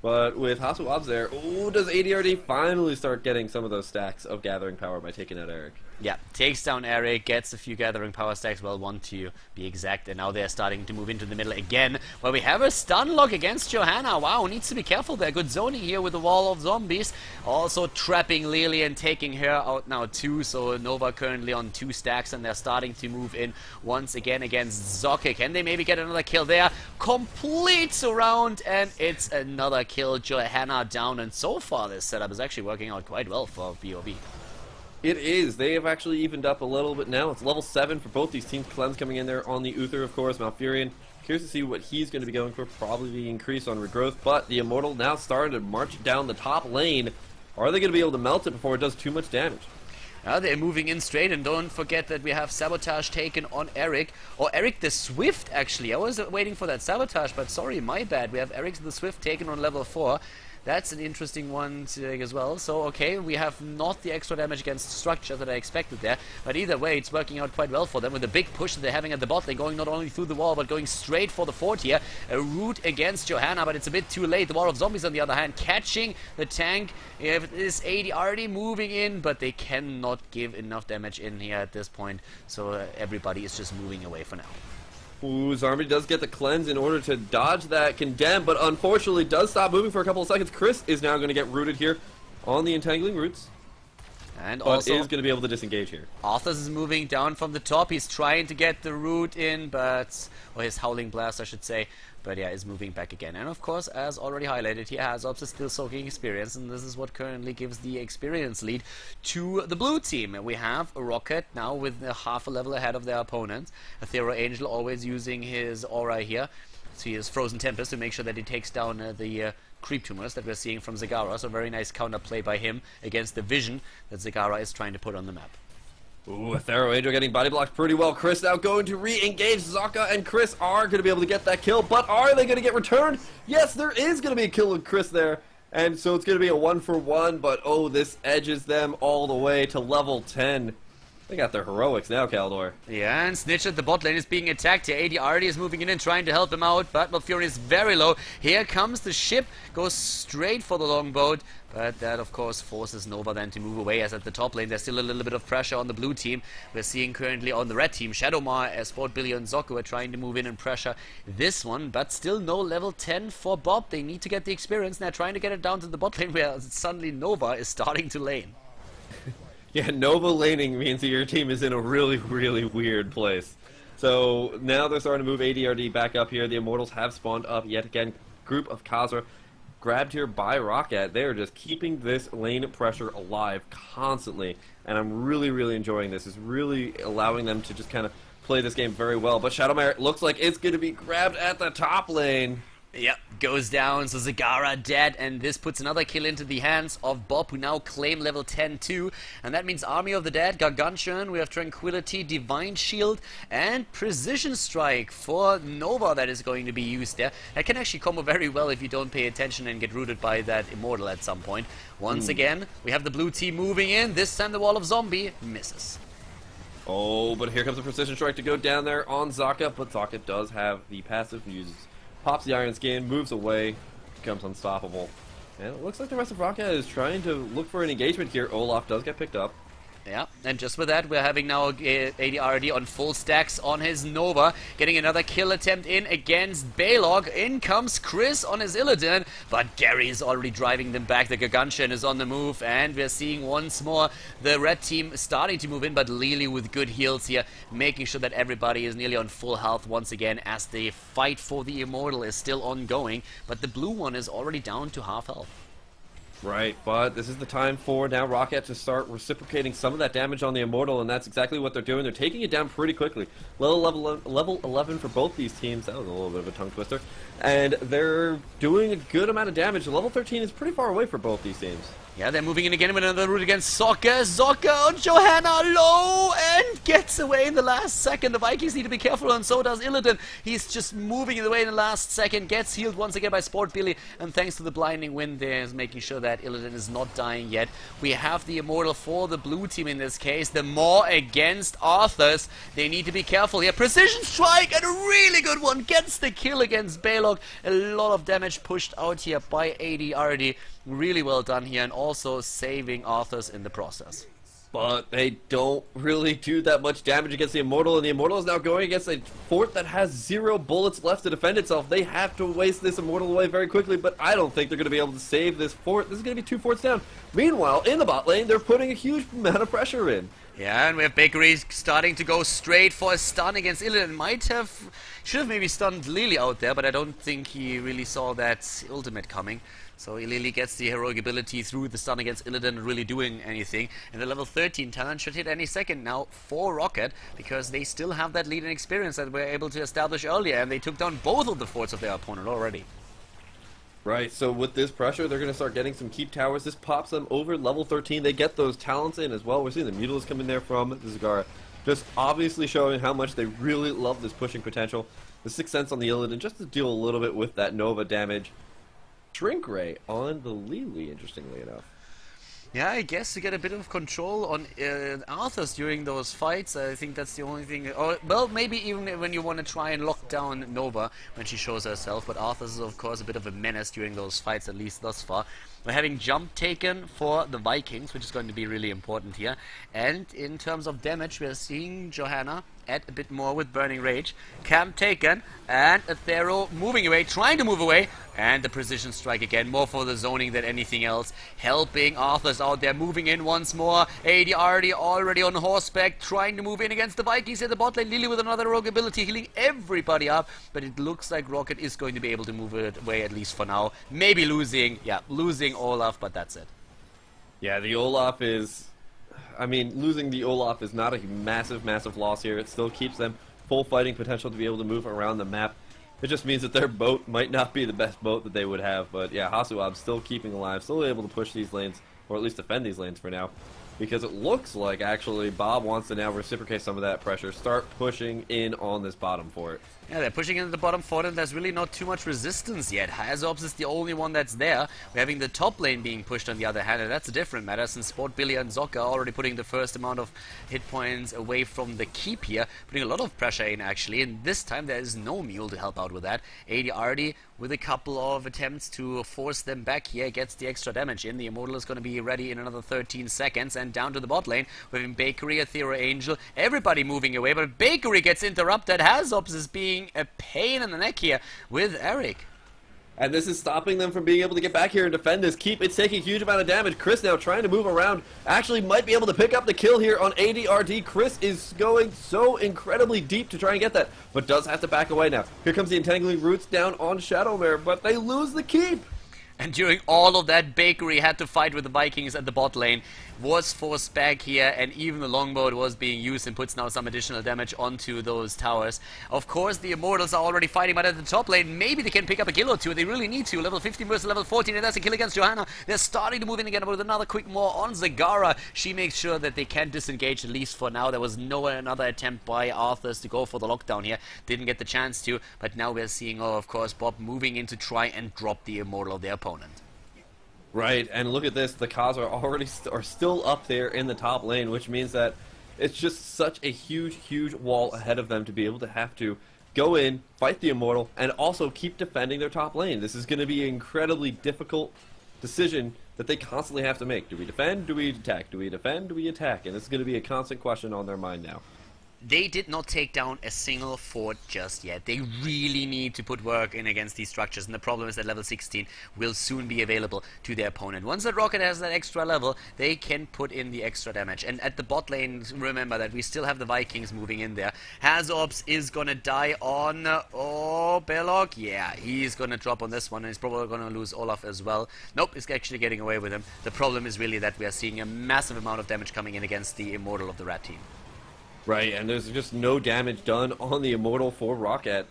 but with Hasuab's there, does ADRD finally start getting some of those stacks of Gathering Power by taking out Eric? Yeah, takes down Eric, gets a few Gathering Power stacks, well, 1 to be exact, and now they're starting to move into the middle again, where we have a stun lock against Johanna. Wow, needs to be careful there. Good zoning here with the wall of zombies. Also trapping Lily and taking her out now too, so Nova currently on 2 stacks, and they're starting to move in once again against Zokke. Can they maybe get another kill there? Complete surround, and it's another kill. Johanna down, and so far this setup is actually working out quite well for BoB. It is. They have actually evened up a little bit now. It's level 7 for both these teams. Cleanse coming in there on the Uther, of course. Malfurion, curious to see what he's going to be going for. Probably the increase on regrowth, but the Immortal now starting to march down the top lane. Are they going to be able to melt it before it does too much damage? They're moving in straight, and don't forget that we have Sabotage taken on Eric. Or Eric the Swift, actually. I was waiting for that Sabotage, but sorry, my bad. We have Eric the Swift taken on level 4. That's an interesting one to take as well. So, okay, we have not the extra damage against structure that I expected there. But either way, it's working out quite well for them with the big push that they're having at the bot lane, going not only through the wall, but going straight for the fort here. A root against Johanna, but it's a bit too late. The wall of zombies, on the other hand, catching the tank. It is AD already moving in, but they cannot give enough damage in here at this point. So everybody is just moving away for now. Ooh, Zarmby does get the cleanse in order to dodge that condemn, but unfortunately does stop moving for a couple of seconds. Chris is now going to get rooted here on the entangling roots. And But also is going to be able to disengage here. Arthas is moving down from the top. He's trying to get the root in, but... or his Howling Blast, I should say. But yeah, is moving back again. And of course, as already highlighted here, Hazobs is still soaking experience, and this is what currently gives the experience lead to the blue team. And we have a Roccat now with half a level ahead of their opponent. Abathur Angel always using his aura here. So he has Frozen Tempest to make sure that he takes down the creep tumors that we're seeing from Zagara. So very nice counterplay by him against the vision that Zagara is trying to put on the map. Ooh, Abathur Angel getting body blocked pretty well. Chris now going to re-engage. Zocca and Chris are going to be able to get that kill, but are they going to get returned? Yes, there is going to be a kill with Chris there. And so it's going to be a 1-for-1, but oh, this edges them all the way to level 10. They got their heroics now, Khaldor. Yeah, and Snitch at the bot lane is being attacked here. AD already is moving in and trying to help him out, but Malfurion is very low. Here comes the ship, goes straight for the longboat, but that of course forces Nova then to move away, as at the top lane there's still a little bit of pressure on the blue team. We're seeing currently on the red team, Shadowmar, as Sport Billy and Zocco are trying to move in and pressure this one, but still no level 10 for Bob. They need to get the experience, and they're trying to get it down to the bot lane where suddenly Nova is starting to lane. Yeah, Nova laning means that your team is in a really, really weird place. So now they're starting to move ADRD back up here. The Immortals have spawned up yet again. Group of Khaldor grabbed here by Roccat. They are just keeping this lane pressure alive constantly. And I'm really, really enjoying this. It's really allowing them to just kind of play this game very well. But Shadowmare looks like it's going to be grabbed at the top lane. Yep, goes down, so Zagara dead, and this puts another kill into the hands of Bob, who now claim level 10 too, and that means Army of the Dead, Gargantuan, we have Tranquility, Divine Shield, and Precision Strike for Nova that is going to be used there. That can actually combo very well if you don't pay attention and get rooted by that Immortal at some point. Once again, we have the blue team moving in, this time the Wall of Zombie misses. Oh, but here comes a Precision Strike to go down there on Zocca, but Zocca does have the passive, uses pops the Iron Skin, moves away, becomes unstoppable. And it looks like the rest of Roccat is trying to look for an engagement here. Olaf does get picked up. Yeah, and just with that, we're having now ADRD on full stacks on his Nova, getting another kill attempt in against Balog. In comes Chris on his Illidan, but Gary is already driving them back. The Gargantuan is on the move, and we're seeing once more the red team starting to move in, but Lily with good heals here, making sure that everybody is nearly on full health once again, as the fight for the Immortal is still ongoing, but the blue one is already down to half health. Right, but this is the time for now Roccat to start reciprocating some of that damage on the Immortal, and that's exactly what they're doing. They're taking it down pretty quickly. Level 11 for both these teams. That was a little bit of a tongue twister. And they're doing a good amount of damage. Level 13 is pretty far away for both these teams. Yeah, they're moving in again with another route against Soccer. Soccer on Johanna low and gets away in the last second. The Vikings need to be careful, and so does Illidan. He's just moving away in the last second, gets healed once again by Sport Billy, and thanks to the blinding wind there is making sure that Illidan is not dying yet. We have the Immortal for the blue team in this case. The Maw against Arthas. They need to be careful here. Precision Strike, and a really good one, gets the kill against Balog. A lot of damage pushed out here by ADRD. Really well done here, and also saving Arthas in the process. But they don't really do that much damage against the Immortal, and the Immortal is now going against a fort that has 0 bullets left to defend itself. They have to waste this Immortal away very quickly, but I don't think they're going to be able to save this fort. This is going to be 2 forts down. Meanwhile, in the bot lane, they're putting a huge amount of pressure in. Yeah, and we have Bakery starting to go straight for a stun against Illidan. Should have maybe stunned Lily out there, but I don't think he really saw that ultimate coming. So Lily gets the heroic ability through the stun against Illidan, really doing anything. And the level 13 talent should hit any second now for Roccat, because they still have that lead and experience that we were able to establish earlier, and they took down both of the forts of their opponent already. Right, so with this pressure, they're going to start getting some keep towers. This pops them over level 13. They get those talents in as well. We're seeing the Mutilas come in there from the Zagara, just obviously showing how much they really love this pushing potential. The 6th Sense on the Illidan, just to deal a little bit with that Nova damage. Shrink Ray on the Lily, interestingly enough. Yeah, I guess to get a bit of control on Arthas during those fights. I think that's the only thing. Or, well, maybe even when you want to try and lock down Nova when she shows herself. But Arthas is, of course, a bit of a menace during those fights, at least thus far. We're having jump taken for the Vikings, which is going to be really important here. And in terms of damage, we're seeing Johanna add a bit more with Burning Rage. Camp taken, and Abathur moving away, trying to move away, and the precision strike again, more for the zoning than anything else. Helping Arthur's out there, moving in once more. AD already on horseback, trying to move in against the Vikings at the bot lane. Lily with another rogue ability, healing everybody up, but it looks like Roccat is going to be able to move it away at least for now. Maybe losing Olaf, but that's it. Yeah, the Olaf is... I mean, losing the Olaf is not a massive loss here. It still keeps them full fighting potential to be able to move around the map. It just means that their boat might not be the best boat that they would have. But yeah, Hasuab still keeping alive, still able to push these lanes, or at least defend these lanes for now. Because it looks like, actually, BoB wants to now reciprocate some of that pressure, start pushing in on this bottom fort. Yeah, they're pushing into the bottom fort, and there's really not too much resistance yet. Hazobs is the only one that's there. We're having the top lane being pushed on the other hand, and that's a different matter, since Sport Billy and Zocca are already putting the first amount of hit points away from the keep here, putting a lot of pressure in, actually, and this time there is no Mule to help out with that. AD already, with a couple of attempts to force them back here, gets the extra damage in. The Immortal is going to be ready in another 13 seconds, and down to the bot lane, we're having Bakery, Abathur, Angel, everybody moving away, but Bakery gets interrupted. Hazobs is being a pain in the neck here with Eric. And this is stopping them from being able to get back here and defend this keep. It's taking a huge amount of damage. Chris now trying to move around. Actually might be able to pick up the kill here on ADRD. Chris is going so incredibly deep to try and get that, but does have to back away now. Here comes the Entangling Roots down on Shadowmare, but they lose the keep. And during all of that, Bakery had to fight with the Vikings at the bot lane, was forced back here, and even the longbow was being used and puts now some additional damage onto those towers. Of course, the Immortals are already fighting, but at the top lane, maybe they can pick up a kill or two. They really need to. Level 15 versus level 14, and that's a kill against Johanna. They're starting to move in again with another quick more on Zagara. She makes sure that they can disengage, at least for now. There was another attempt by Arthur's to go for the lockdown here. Didn't get the chance to, but now we're seeing, of course, BoB moving in to try and drop the Immortal of their opponent. Right, and look at this, the Khas are already are still up there in the top lane, which means that it's just such a huge wall ahead of them to be able to have to go in, fight the Immortal, and also keep defending their top lane. This is going to be an incredibly difficult decision that they constantly have to make. Do we defend? Do we attack? Do we defend? Do we attack? And this is going to be a constant question on their mind now. They did not take down a single fort just yet. They really need to put work in against these structures, and the problem is that level 16 will soon be available to their opponent. Once that Roccat has that extra level, they can put in the extra damage. And at the bot lane, remember that we still have the Vikings moving in there. Hazobs is gonna die on... oh, Belloc? Yeah, he's gonna drop on this one, and he's probably gonna lose Olaf as well. Nope, he's actually getting away with him. The problem is really that we are seeing a massive amount of damage coming in against the Immortal of the Rat team. Right, and there's just no damage done on the Immortal for Roccat.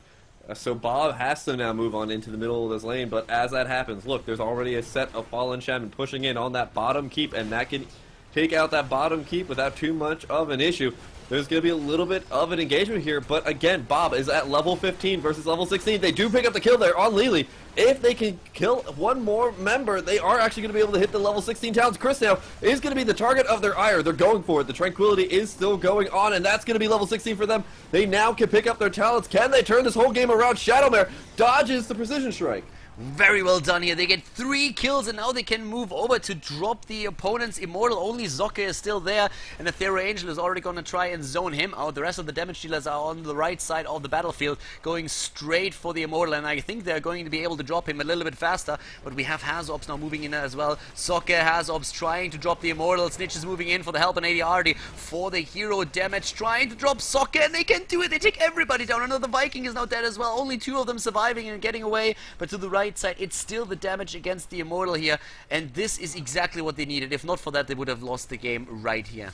So BoB has to now move on into the middle of this lane, but as that happens, look, there's already a set of Fallen Shaman pushing in on that bottom keep, and that can take out that bottom keep without too much of an issue. There's going to be a little bit of an engagement here, but again, BoB is at level 15 versus level 16. They do pick up the kill there on Lily. If they can kill one more member, they are actually going to be able to hit the level 16 towns. Chris now is going to be the target of their ire. They're going for it. The Tranquility is still going on, and that's going to be level 16 for them. They now can pick up their talents. Can they turn this whole game around? Shadowmare dodges the Precision Strike. Very well done here. They get 3 kills, and now they can move over to drop the opponent's Immortal. Only Zocca is still there, and the Abathur Angel is already going to try and zone him out. The rest of the damage dealers are on the right side of the battlefield, going straight for the Immortal, and I think they're going to be able to drop him a little bit faster, but we have Hazobs now moving in as well. Zocca, Hazobs trying to drop the Immortal. Snitch is moving in for the help, and ADRD for the hero damage, trying to drop Zocca, and they can do it. They take everybody down. Another Viking is now dead as well. Only 2 of them surviving and getting away, but to the right side, it's still the damage against the Immortal here, and this is exactly what they needed. If not for that, they would have lost the game right here.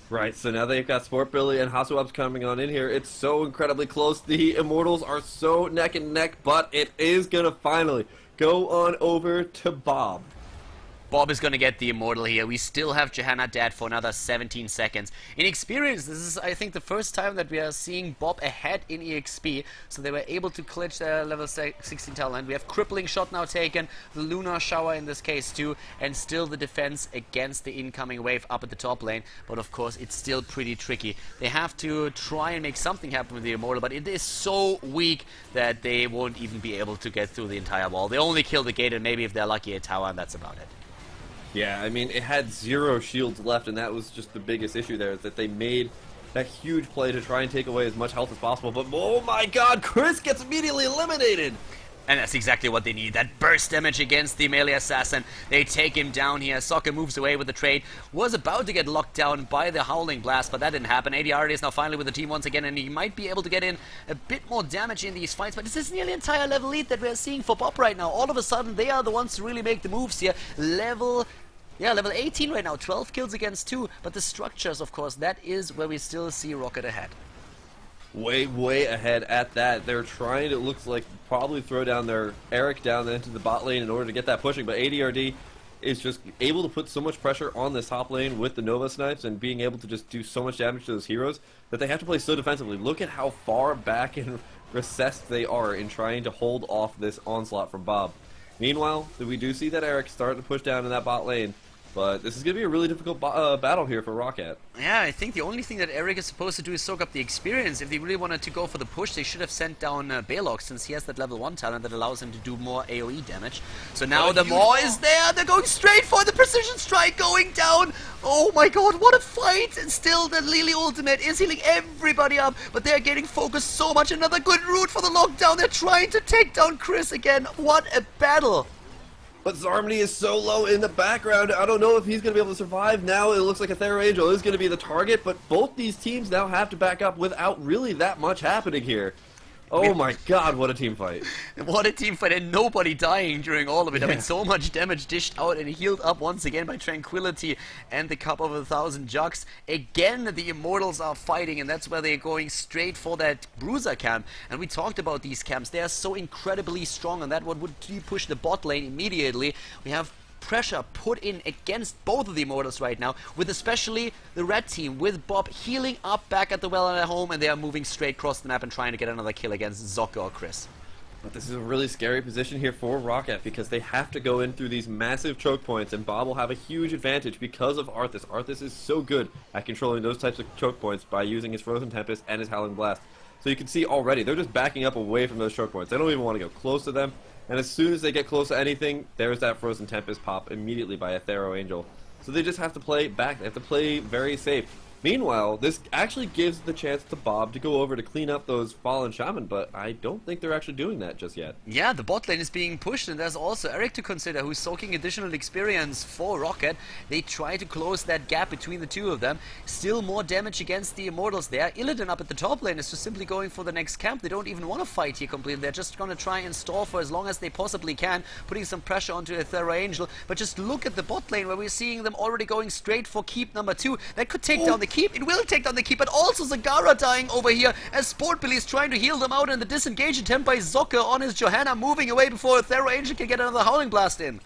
Right, so now they've got Sport Billy and Hasuabs coming on in here. It's so incredibly close. The Immortals are so neck and neck, but it is going to finally go on over to BoB. BoB is going to get the Immortal here. We still have Johanna dead for another 17 seconds. In experience, this is, I think, the first time that we are seeing BoB ahead in EXP, so they were able to clutch their level 16 talent. We have Crippling Shot now taken, the Lunar Shower in this case too, and still the defense against the incoming wave up at the top lane, but of course it's still pretty tricky. They have to try and make something happen with the Immortal, but it is so weak that they won't even be able to get through the entire wall. They only kill the gate, and maybe if they're lucky a tower, and that's about it. Yeah, I mean, it had 0 shields left, and that was just the biggest issue there, is that they made that huge play to try and take away as much health as possible. But oh my god, Chris gets immediately eliminated! And that's exactly what they need. That burst damage against the melee assassin. They take him down here. Sokka moves away with the trade. Was about to get locked down by the Howling Blast, but that didn't happen. ADRD is now finally with the team once again, and he might be able to get in a bit more damage in these fights. But this is nearly entire level lead that we're seeing for BoB right now. All of a sudden, they are the ones to really make the moves here. Level 18 right now. 12 kills against 2. But the structures, of course, that is where we still see Roccat ahead. Way ahead at that. They're trying to, it looks like, probably throw down their Eric down into the bot lane in order to get that pushing, but ADRD is just able to put so much pressure on this top lane with the Nova snipes and being able to just do so much damage to those heroes that they have to play so defensively. Look at how far back and recessed they are in trying to hold off this onslaught from BoB. Meanwhile, we do see that Eric start to push down in that bot lane. But this is going to be a really difficult battle here for Roccat. Yeah, I think the only thing that Eric is supposed to do is soak up the experience. If they really wanted to go for the push, they should have sent down Balog, since he has that level 1 talent that allows him to do more AoE damage. So now the Maw is there. They're going straight for the precision strike going down. Oh my god, what a fight. And still the Lily ultimate is healing everybody up, but they're getting focused so much. Another good route for the lockdown. They're trying to take down Chris again. What a battle. But Zarmany is so low in the background, I don't know if he's going to be able to survive. Now it looks like Abathur Angel is going to be the target, but both these teams now have to back up without really that much happening here. Oh my god, what a team fight. What a team fight, and nobody dying during all of it. Yeah. I mean, so much damage dished out and healed up once again by Tranquility and the Cup of 1,000 Jugs. Again, the Immortals are fighting, and that's where they're going straight for that Bruiser camp. And we talked about these camps. They are so incredibly strong, and that one would push the bot lane immediately. We have pressure put in against both of the Immortals right now, with especially the red team, with BoB healing up back at the well at home, and they are moving straight across the map and trying to get another kill against Zocca or Chris. But this is a really scary position here for Roccat, because they have to go in through these massive choke points, and BoB will have a huge advantage because of Arthas. Arthas is so good at controlling those types of choke points by using his Frozen Tempest and his Howling Blast. So you can see already, they're just backing up away from those choke points. They don't even want to go close to them. And as soon as they get close to anything, there's that Frozen Tempest pop immediately by Abathur Angel. So they just have to play back. They have to play very safe. Meanwhile, this actually gives the chance to BoB to go over to clean up those fallen shaman, but I don't think they're actually doing that just yet. Yeah, the bot lane is being pushed, and there's also Eric to consider, who's soaking additional experience for Roccat. They try to close that gap between the two of them. Still more damage against the Immortals there. Illidan up at the top lane is just simply going for the next camp. They don't even want to fight here completely. They're just going to try and stall for as long as they possibly can, putting some pressure onto Abathur Angel. But just look at the bot lane, where we're seeing them already going straight for keep number 2. That could take down the keep. It will take down the keep, but also Zagara dying over here as Sport Billy is trying to heal them out, and the disengage attempt by Zocca on his Johanna moving away before Abathur Angel can get another Howling Blast in.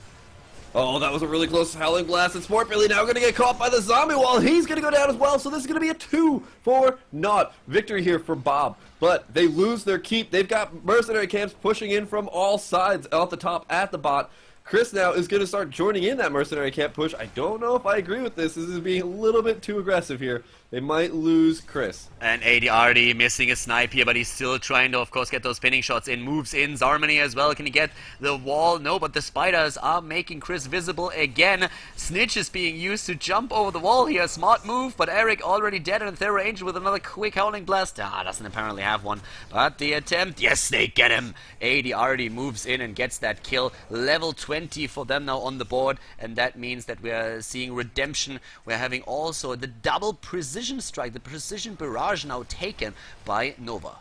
Oh, that was a really close Howling Blast, and Sport Billy now going to get caught by the zombie wall. He's going to go down as well, so this is going to be a 2-for-0 victory here for BoB. But they lose their keep. They've got mercenary camps pushing in from all sides off the top at the bot. Chris now is going to start joining in that mercenary camp push. I don't know if I agree with this. This is being a little bit too aggressive here. They might lose Chris. And AD already missing a snipe here, but he's still trying to, of course, get those pinning shots in. Moves in. Zarmany as well. Can he get the wall? No, but the spiders are making Chris visible again. Snitch is being used to jump over the wall here. Smart move, but Eric already dead, and Abathur Angel with another quick Howling Blast. Doesn't apparently have one. But the attempt, yes, they get him. AD already moves in and gets that kill. Level 20 for them now on the board, and that means that we're seeing redemption. We're having also the double precision strike, the precision barrage now taken by Nova.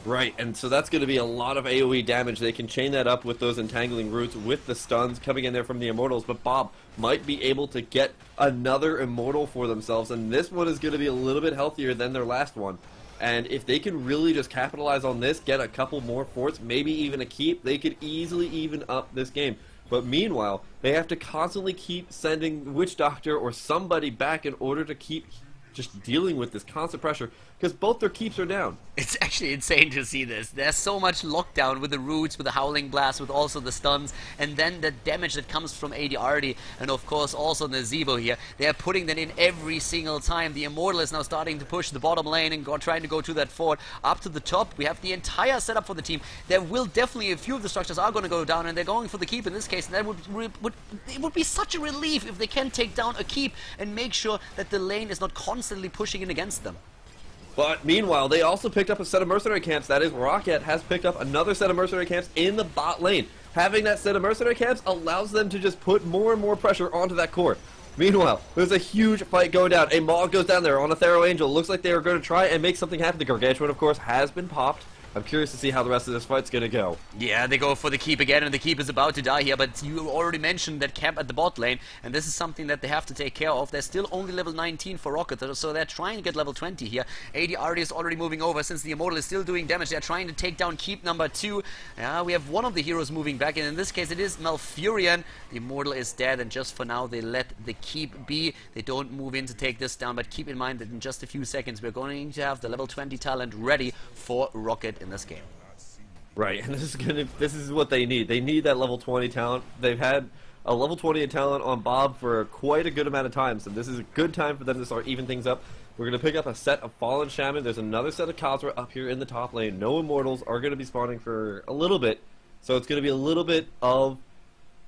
Right, and so that's going to be a lot of AoE damage. They can chain that up with those entangling roots, with the stuns coming in there from the Immortals, but BoB might be able to get another Immortal for themselves, and this one is going to be a little bit healthier than their last one. And if they can really just capitalize on this, get a couple more forts, maybe even a keep, they could easily even up this game. But meanwhile, they have to constantly keep sending Witch Doctor or somebody back in order to keep just dealing with this constant pressure, because both their keeps are down. It's actually insane to see this. There's so much lockdown with the roots, with the Howling Blast, with also the stuns, and then the damage that comes from ADRD, and of course also Nazebo here. They are putting that in every single time. The Immortal is now starting to push the bottom lane and trying to go to that fort. Up to the top, we have the entire setup for the team. There will definitely, a few of the structures are going to go down, and they're going for the keep in this case, and that it would be such a relief if they can take down a keep and make sure that the lane is not constantly constantly pushing in against them. But meanwhile, they also picked up a set of mercenary camps. That is, Roccat has picked up another set of mercenary camps in the bot lane. Having that set of mercenary camps allows them to just put more and more pressure onto that core. Meanwhile, there's a huge fight going down. A Maul goes down there on a Thero Angel. Looks like they are going to try and make something happen. The Gargantuan, of course, has been popped. I'm curious to see how the rest of this fight's going to go. Yeah, they go for the keep again, and the keep is about to die here, but you already mentioned that camp at the bot lane, and this is something that they have to take care of. They're still only level 19 for Roccat, so they're trying to get level 20 here. ADRD is already moving over since the Immortal is still doing damage. They're trying to take down keep number 2. Yeah, we have one of the heroes moving back, and in this case it is Malfurion. The Immortal is dead, and just for now they let the keep be. They don't move in to take this down, but keep in mind that in just a few seconds we're going to have the level 20 talent ready for Roccat in this game. Right, and this is what they need. They need that level 20 talent. They've had a level 20 talent on BoB for quite a good amount of time, so this is a good time for them to start even things up. We're going to pick up a set of Fallen Shaman. There's another set of Khaldor up here in the top lane. No Immortals are going to be spawning for a little bit, so it's going to be a little bit of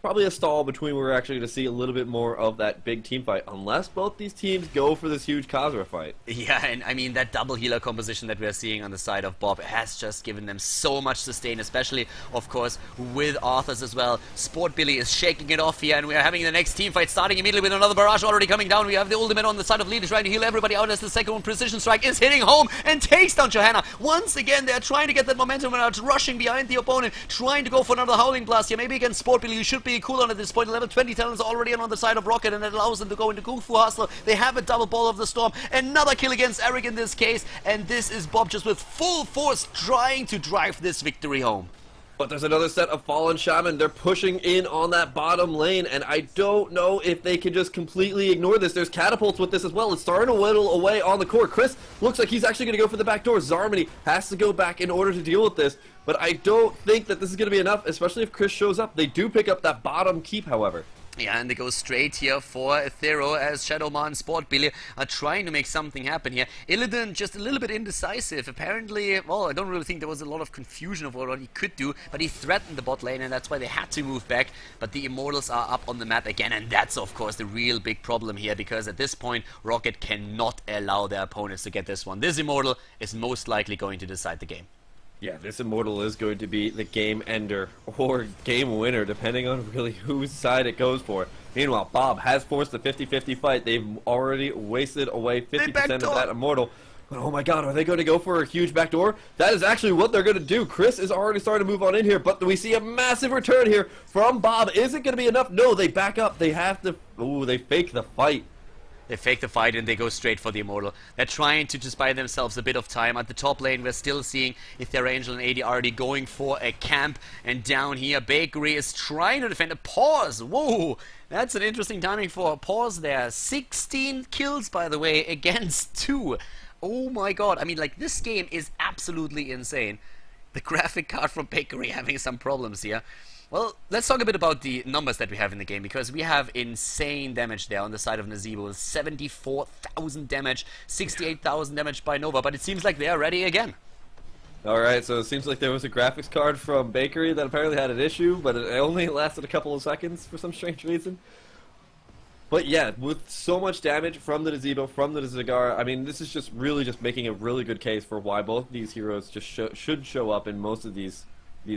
probably a stall between where we're actually going to see a little bit more of that big team fight, unless both these teams go for this huge Khaldor fight. Yeah, and I mean, that double healer composition that we're seeing on the side of BoB has just given them so much sustain, especially, of course, with Arthurs as well. Sport Billy is shaking it off here, and we are having the next team fight starting immediately with another barrage already coming down. We have the ultimate on the side of Lead trying to heal everybody out as the second one, Precision Strike, is hitting home and takes down Johanna. Once again, they're trying to get that momentum out, rushing behind the opponent, trying to go for another Howling Blast here. Maybe against Sport Billy, you should be cool on at this point. Level 20 talents already on the side of Roccat, and it allows them to go into Kung Fu Hustle. They have a double ball of the storm. Another kill against Eric in this case, and this is BoB just with full force trying to drive this victory home. But there's another set of Fallen Shaman. They're pushing in on that bottom lane, and I don't know if they can just completely ignore this. There's catapults with this as well. It's starting to whittle away on the core. Chris looks like he's actually going to go for the back door. Zarmany has to go back in order to deal with this, but I don't think that this is going to be enough, especially if Chris shows up. They do pick up that bottom keep, however. Yeah, and they go straight here for Thero as Shadowman and Sport Billy are trying to make something happen here. Illidan just a little bit indecisive. Apparently, well, I don't really think there was a lot of confusion of what he could do, but he threatened the bot lane, and that's why they had to move back. But the Immortals are up on the map again, and that's, of course, the real big problem here, because at this point, Roccat cannot allow their opponents to get this one. This Immortal is most likely going to decide the game. Yeah, this Immortal is going to be the game ender or game winner, depending on really whose side it goes for. Meanwhile, BoB has forced the 50-50 fight. They've already wasted away 50% of that Immortal. But oh my god, are they going to go for a huge backdoor? That is actually what they're going to do. Chris is already starting to move on in here, but we see a massive return here from BoB. Is it going to be enough? No, they back up. They have to... Ooh, they fake the fight. They fake the fight and they go straight for the Immortal. They're trying to just buy themselves a bit of time. At the top lane, we're still seeing Abathur Angel and ADRD going for a camp. And down here, Bakery is trying to defend a pause. Whoa, that's an interesting timing for a pause there. 16 kills, by the way, against 2. Oh my god. I mean, like, this game is absolutely insane. The graphic card from Bakery having some problems here. Well, let's talk a bit about the numbers that we have in the game, because we have insane damage there on the side of Nazeebo. 74,000 damage, 68,000 damage by Nova, but it seems like they are ready again. Alright, so it seems like there was a graphics card from Bakery that apparently had an issue, but it only lasted a couple of seconds for some strange reason. But yeah, with so much damage from the Nazeebo, from the Zagara, I mean, this is just really just making a really good case for why both of these heroes just should show up in most of these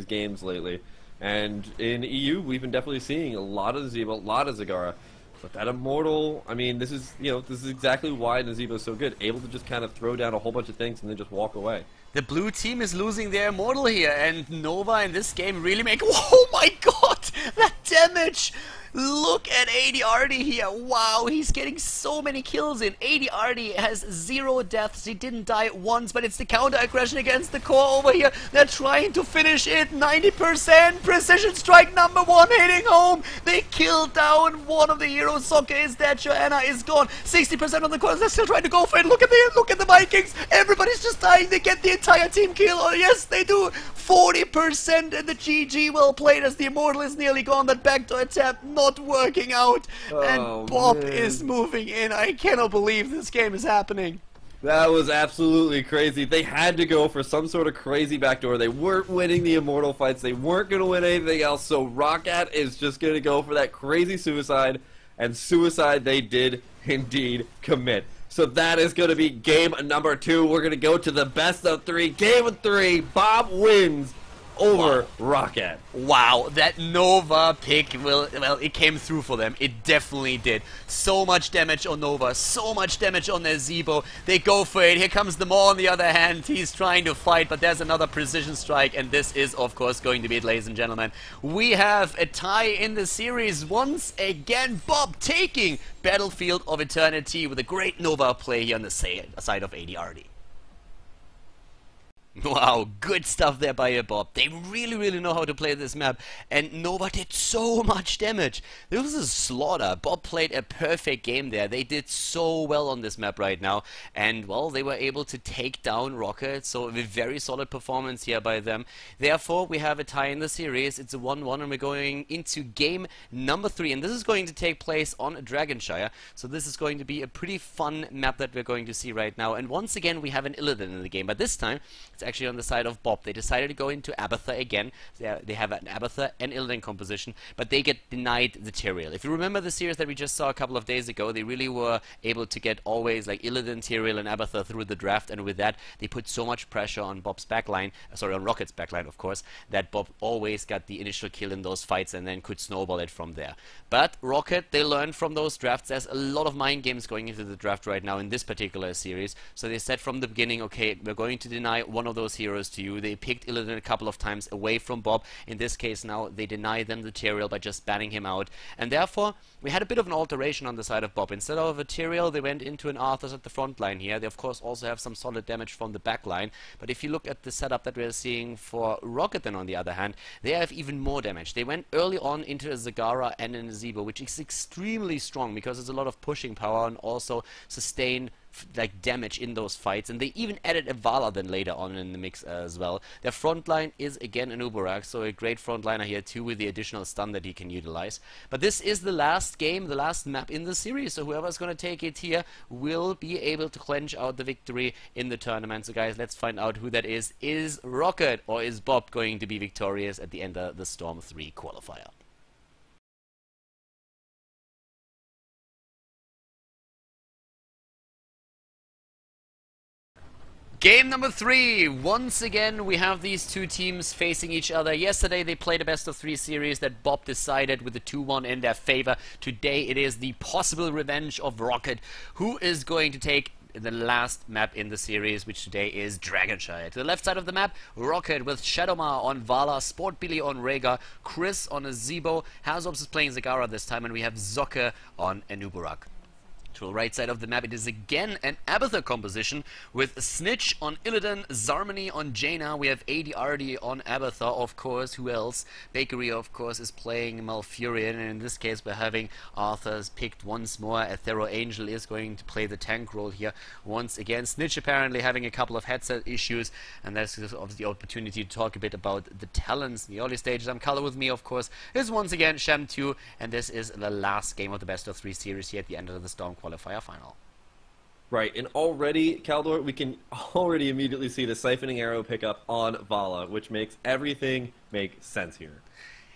games lately. And in EU, we've been definitely seeing a lot of Nazeebo, a lot of Zagara. But that Immortal, I mean, this is exactly why Nazeebo is so good. Able to just kind of throw down a whole bunch of things and then just walk away. The blue team is losing their Immortal here, and Nova in this game really make... Oh my god! That damage! Look at ADRD here. Wow, he's getting so many kills in. ADRD has 0 deaths. He didn't die once, but it's the counter aggression against the core over here. They're trying to finish it. 90%. Precision strike number 1 hitting home. They killed down one of the heroes. Sokka is dead. Johanna is gone. 60% on the core. They're still trying to go for it. Look at the Vikings. Everybody's just dying. They get the entire team kill. Oh, yes, they do. 40% and the GG. Well played, as the Immortal is nearly gone. That backdoor attempt not working out, and BoB is moving in. I cannot believe this game is happening. That was absolutely crazy. They had to go for some sort of crazy backdoor. They weren't winning the Immortal fights. They weren't going to win anything else, so Roccat is just going to go for that crazy suicide, and suicide they did indeed commit. So that is going to be game number 2. We're going to go to the best of 3. Game of 3, BoB wins over Roccat. Wow, that Nova pick, well, it came through for them. It definitely did. So much damage on Nova, so much damage on their Zebo. They go for it. Here comes the Maw on the other hand. He's trying to fight, but there's another precision strike, and this is, of course, going to be it, ladies and gentlemen. We have a tie in the series once again. BoB taking Battlefield of Eternity with a great Nova play here on the side of ADRD. Wow, good stuff there by BoB. They really know how to play this map, and Nova did so much damage. This was a slaughter. BoB played a perfect game there. They did so well on this map right now, and well, they were able to take down Roccat, so a very solid performance here by them. Therefore, we have a tie in the series. It's a 1-1, and we're going into game number 3, and this is going to take place on Shire. So this is going to be a pretty fun map that we're going to see right now, and once again, we have an Illidan in the game, but this time, it's actually on the side of BoB. They decided to go into Abathur again. They have an Abathur and Illidan composition, but they get denied the Tyrael. If you remember the series that we just saw a couple of days ago, they really were able to get always like Illidan, Tyrael, and Abathur through the draft, and with that, they put so much pressure on BoB's backline, sorry, on Rocket's backline, of course, that BoB always got the initial kill in those fights and then could snowball it from there. But Roccat, they learned from those drafts. There's a lot of mind games going into the draft right now in this particular series, so they said from the beginning, okay, we're going to deny one of those heroes to you. They picked Illidan a couple of times away from BoB. In this case now, they deny them the Tyrael by just banning him out, and therefore we had a bit of an alteration on the side of BoB. Instead of a Tyrael, they went into an Arthur at the front line here. They of course also have some solid damage from the back line, but if you look at the setup that we're seeing for Roccat, then on the other hand, they have even more damage. They went early on into a Zagara and an Zebo, which is extremely strong because there's a lot of pushing power and also sustain like damage in those fights, and they even added a Vala then later on in the mix as well. Their front line is again an Uberak, so a great frontliner here too with the additional stun that he can utilize. But this is the last game, the last map in the series, so whoever's going to take it here will be able to clench out the victory in the tournament. So guys, let's find out who that is. Is Roccat or is BoB going to be victorious at the end of the Storm 3 qualifier? Game number 3. Once again, we have these two teams facing each other. Yesterday, they played a best-of-3 series that BoB decided with a 2-1 in their favor. Today, it is the possible revenge of Roccat, who is going to take the last map in the series, which today is Shire. To the left side of the map, Roccat with Shadowmar on Vala, Sport Billy on Rhaegar, Chris on a Zebo, Hazobs is playing Zagara this time, and we have Zokke on a Uberak. To the right side of the map, it is again an Abathur composition with Snitch on Illidan, Zarmany on Jaina. We have ADRD on Abathur, of course. Who else? Bakery, of course, is playing Malfurion, and in this case, we're having Arthur's picked once more. Athero Angel is going to play the tank role here once again. Snitch apparently having a couple of headset issues, and that's obviously the opportunity to talk a bit about the talents in the early stages. I'm Khaldor, with me, of course, is once again Sham2, and this is the last game of the best-of-3 series here at the end of the Storm qualifier final. Right, and already, Khaldor, we can already immediately see the Siphoning Arrow pickup on Vala, which makes everything make sense here.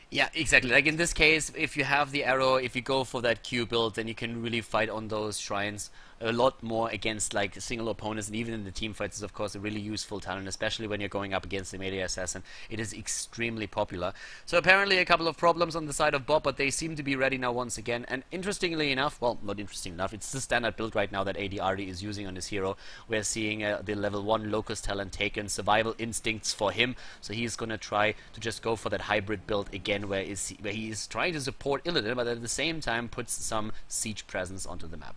Yeah, exactly. Like in this case, if you have the arrow, if you go for that Q build, then you can really fight on those shrines a lot more against like single opponents, and even in the team fights is of course a really useful talent, especially when you're going up against the melee assassin. It is extremely popular. So apparently a couple of problems on the side of BoB, but they seem to be ready now once again. And interestingly enough, well, not interesting enough, it's the standard build right now that ADRD is using on his hero. We're seeing the level 1 Locust talent taken, survival instincts for him, so he's gonna try to just go for that hybrid build again, where he is trying to support Illidan, but at the same time puts some siege presence onto the map.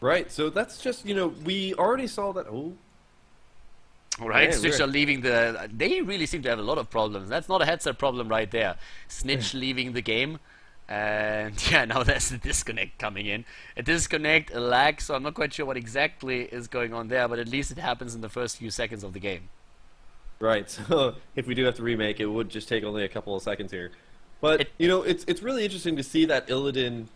Right, so that's just, you know, we already saw that. Oh. Alright, Man, Snitch are leaving the... They really seem to have a lot of problems. That's not a headset problem right there. Snitch leaving the game. And yeah, now there's a disconnect coming in. A disconnect, a lag, so I'm not quite sure what exactly is going on there, but at least it happens in the first few seconds of the game. Right, so if we do have to remake, it would just take only a couple of seconds here. But, you know, it's really interesting to see that Illidan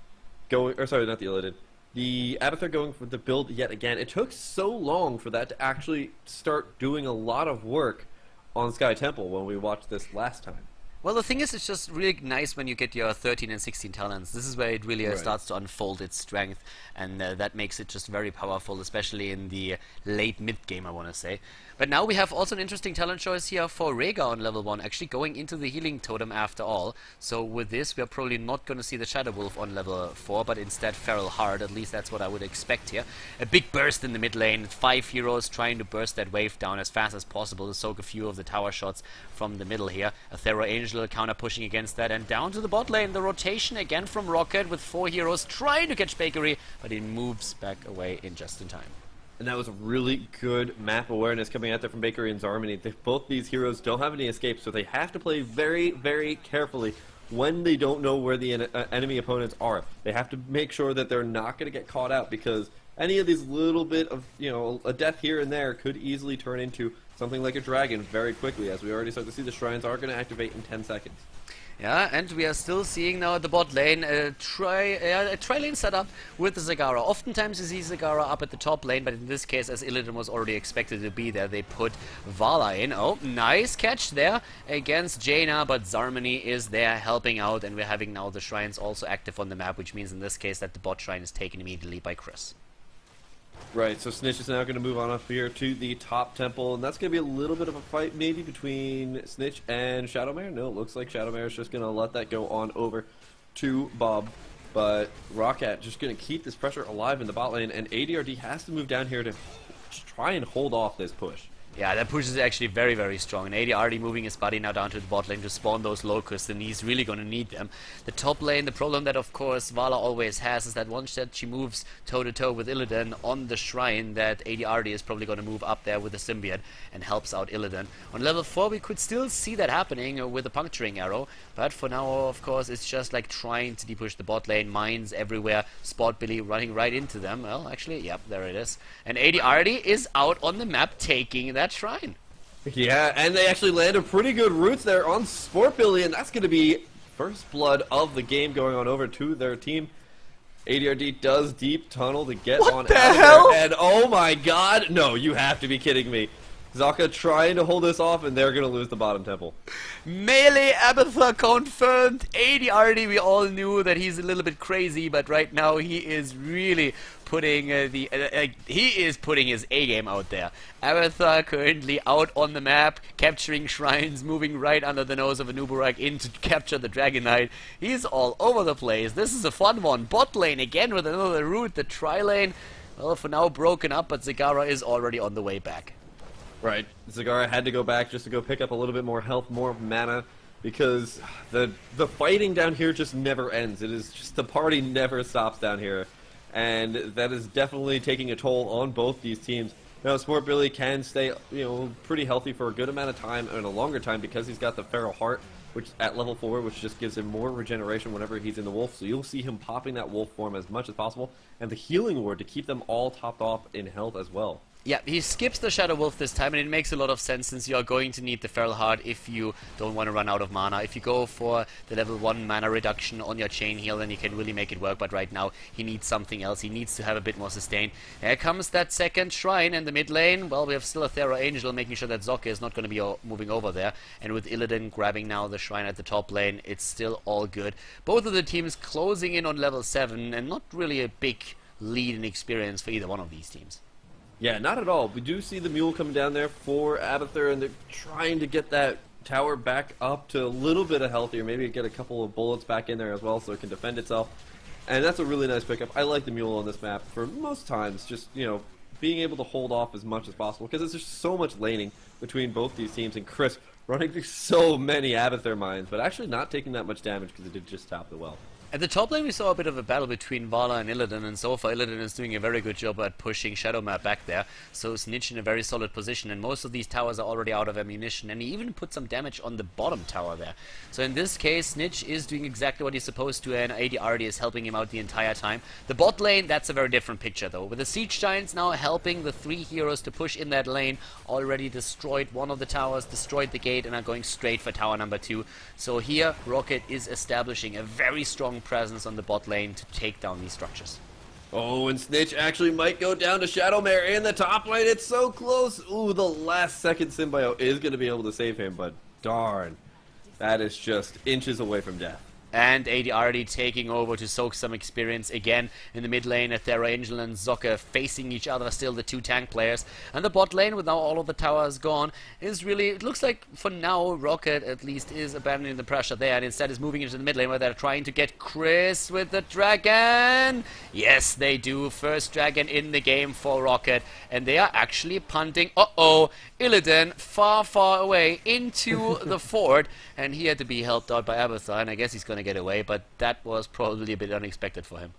going... Or sorry, not the Illidan. The Abathur going for the build yet again. It took so long for that to actually start doing a lot of work on Sky Temple when we watched this last time. Well, the thing is, it's just really nice when you get your 13 and 16 talents. This is where it really Right. starts to unfold its strength, and that makes it just very powerful, especially in the late mid-game, I want to say. But now we have also an interesting talent choice here for Rhaegar on level 1, actually going into the healing totem after all. So with this, we are probably not going to see the Shadow Wolf on level 4, but instead Feral Heart. At least that's what I would expect here. A big burst in the mid lane, 5 heroes trying to burst that wave down as fast as possible to soak a few of the tower shots from the middle here. Abathur Angel counter pushing against that, and down to the bot lane, the rotation again from Roccat with 4 heroes trying to catch Bakery, but he moves back away in just in time. And that was really good map awareness coming out there from Bakery and Zarmany. Both these heroes don't have any escape, so they have to play very, very carefully when they don't know where the enemy opponents are. They have to make sure that they're not going to get caught out, because any of these little bit of, a death here and there could easily turn into something like a dragon very quickly, as we already start to see the shrines are going to activate in 10 seconds. Yeah, and we are still seeing now at the bot lane a tri-lane setup with the Zagara. Oftentimes you see Zagara up at the top lane, but in this case, as Illidan was already expected to be there, they put Vala in. Oh, nice catch there against Jaina, but Zarmany is there helping out, and we're having now the shrines also active on the map, which means in this case that the bot shrine is taken immediately by Chris. Right, so Snitch is now going to move on up here to the top temple, and that's going to be a little bit of a fight maybe between Snitch and Shadowmare. No, it looks like Shadowmare is just going to let that go on over to BoB, but Roccat just going to keep this pressure alive in the bot lane, and ADRD has to move down here to try and hold off this push. Yeah, that push is actually very, very strong. And AD already moving his body now down to the bot lane to spawn those locusts, and he's really going to need them. The top lane, the problem that, of course, Vala always has is that once that she moves toe-to-toe with Illidan on the shrine, that AD is probably going to move up there with the symbiote and helps out Illidan. On level 4, we could still see that happening with a puncturing arrow, but for now, of course, it's just like trying to depush the bot lane, mines everywhere, Spot Billy running right into them. Well, actually, yep, there it is. And AD is out on the map taking that shrine. Yeah, and they actually landed pretty good roots there on Sport Billy, and that's going to be first blood of the game going on over to their team. ADRD does deep tunnel to get on out of there, and oh my god, no, you have to be kidding me. Zaka trying to hold this off, and they're going to lose the bottom temple. Melee Abathur confirmed. AD we all knew that he's a little bit crazy, but right now he is really putting his A game out there. Abathur currently out on the map, capturing shrines, moving right under the nose of Anubarak in to capture the Dragon Knight. He's all over the place. This is a fun one. Bot lane again with another route. The tri-lane, well, for now broken up, but Zagara is already on the way back. Right, Zagara had to go back just to go pick up a little bit more health, more mana, because the fighting down here just never ends. It is just, the party never stops down here, and that is definitely taking a toll on both these teams. Now, Sport Billy can stay, pretty healthy for a good amount of time and a longer time because he's got the Feral Heart, which at level 4, which just gives him more regeneration whenever he's in the wolf. So you'll see him popping that wolf form as much as possible, and the healing ward to keep them all topped off in health as well. Yeah, he skips the Shadow Wolf this time, and it makes a lot of sense since you are going to need the Feral Heart if you don't want to run out of mana. If you go for the level 1 mana reduction on your chain heal, then you can really make it work, but right now he needs something else. He needs to have a bit more sustain. Here comes that second shrine in the mid lane. Well, we have still a Abathur Angel making sure that Zocca is not going to be moving over there, and with Illidan grabbing now the shrine at the top lane, it's still all good. Both of the teams closing in on level 7, and not really a big lead in experience for either one of these teams. Yeah, not at all. We do see the mule coming down there for Abathur, and they're trying to get that tower back up to a little bit of healthier, maybe get a couple of bullets back in there as well so it can defend itself. And that's a really nice pickup. I like the mule on this map for most times, just, being able to hold off as much as possible, because there's just so much laning between both these teams, and Chris running through so many Abathur mines, but actually not taking that much damage because it did just top the well. At the top lane we saw a bit of a battle between Vala and Illidan, and so far Illidan is doing a very good job at pushing Shadowmare back there, so Snitch in a very solid position, and most of these towers are already out of ammunition, and he even put some damage on the bottom tower there. So in this case, Snitch is doing exactly what he's supposed to, and AD is helping him out the entire time. The bot lane, that's a very different picture though, with the Siege Giants now helping the 3 heroes to push in that lane, already destroyed one of the towers, destroyed the gate, and are going straight for tower number 2. So here, Roccat is establishing a very strong presence on the bot lane to take down these structures. Oh, and Snitch actually might go down to Shadowmare in the top lane. It's so close. Ooh, the last second symbiote is going to be able to save him, but darn. That is just inches away from death. And AD already taking over to soak some experience again in the mid lane. Abathur, Angel and Zocca facing each other, still the two tank players. And the bot lane, with now all of the towers gone, is really, it looks like for now Roccat at least is abandoning the pressure there and instead is moving into the mid lane where they're trying to get Chris with the dragon. Yes, they do. First dragon in the game for Roccat, and they are actually punting. Illidan far, far away into the fort, and he had to be helped out by Abathur, and I guess he's going to get away, but that was probably a bit unexpected for him.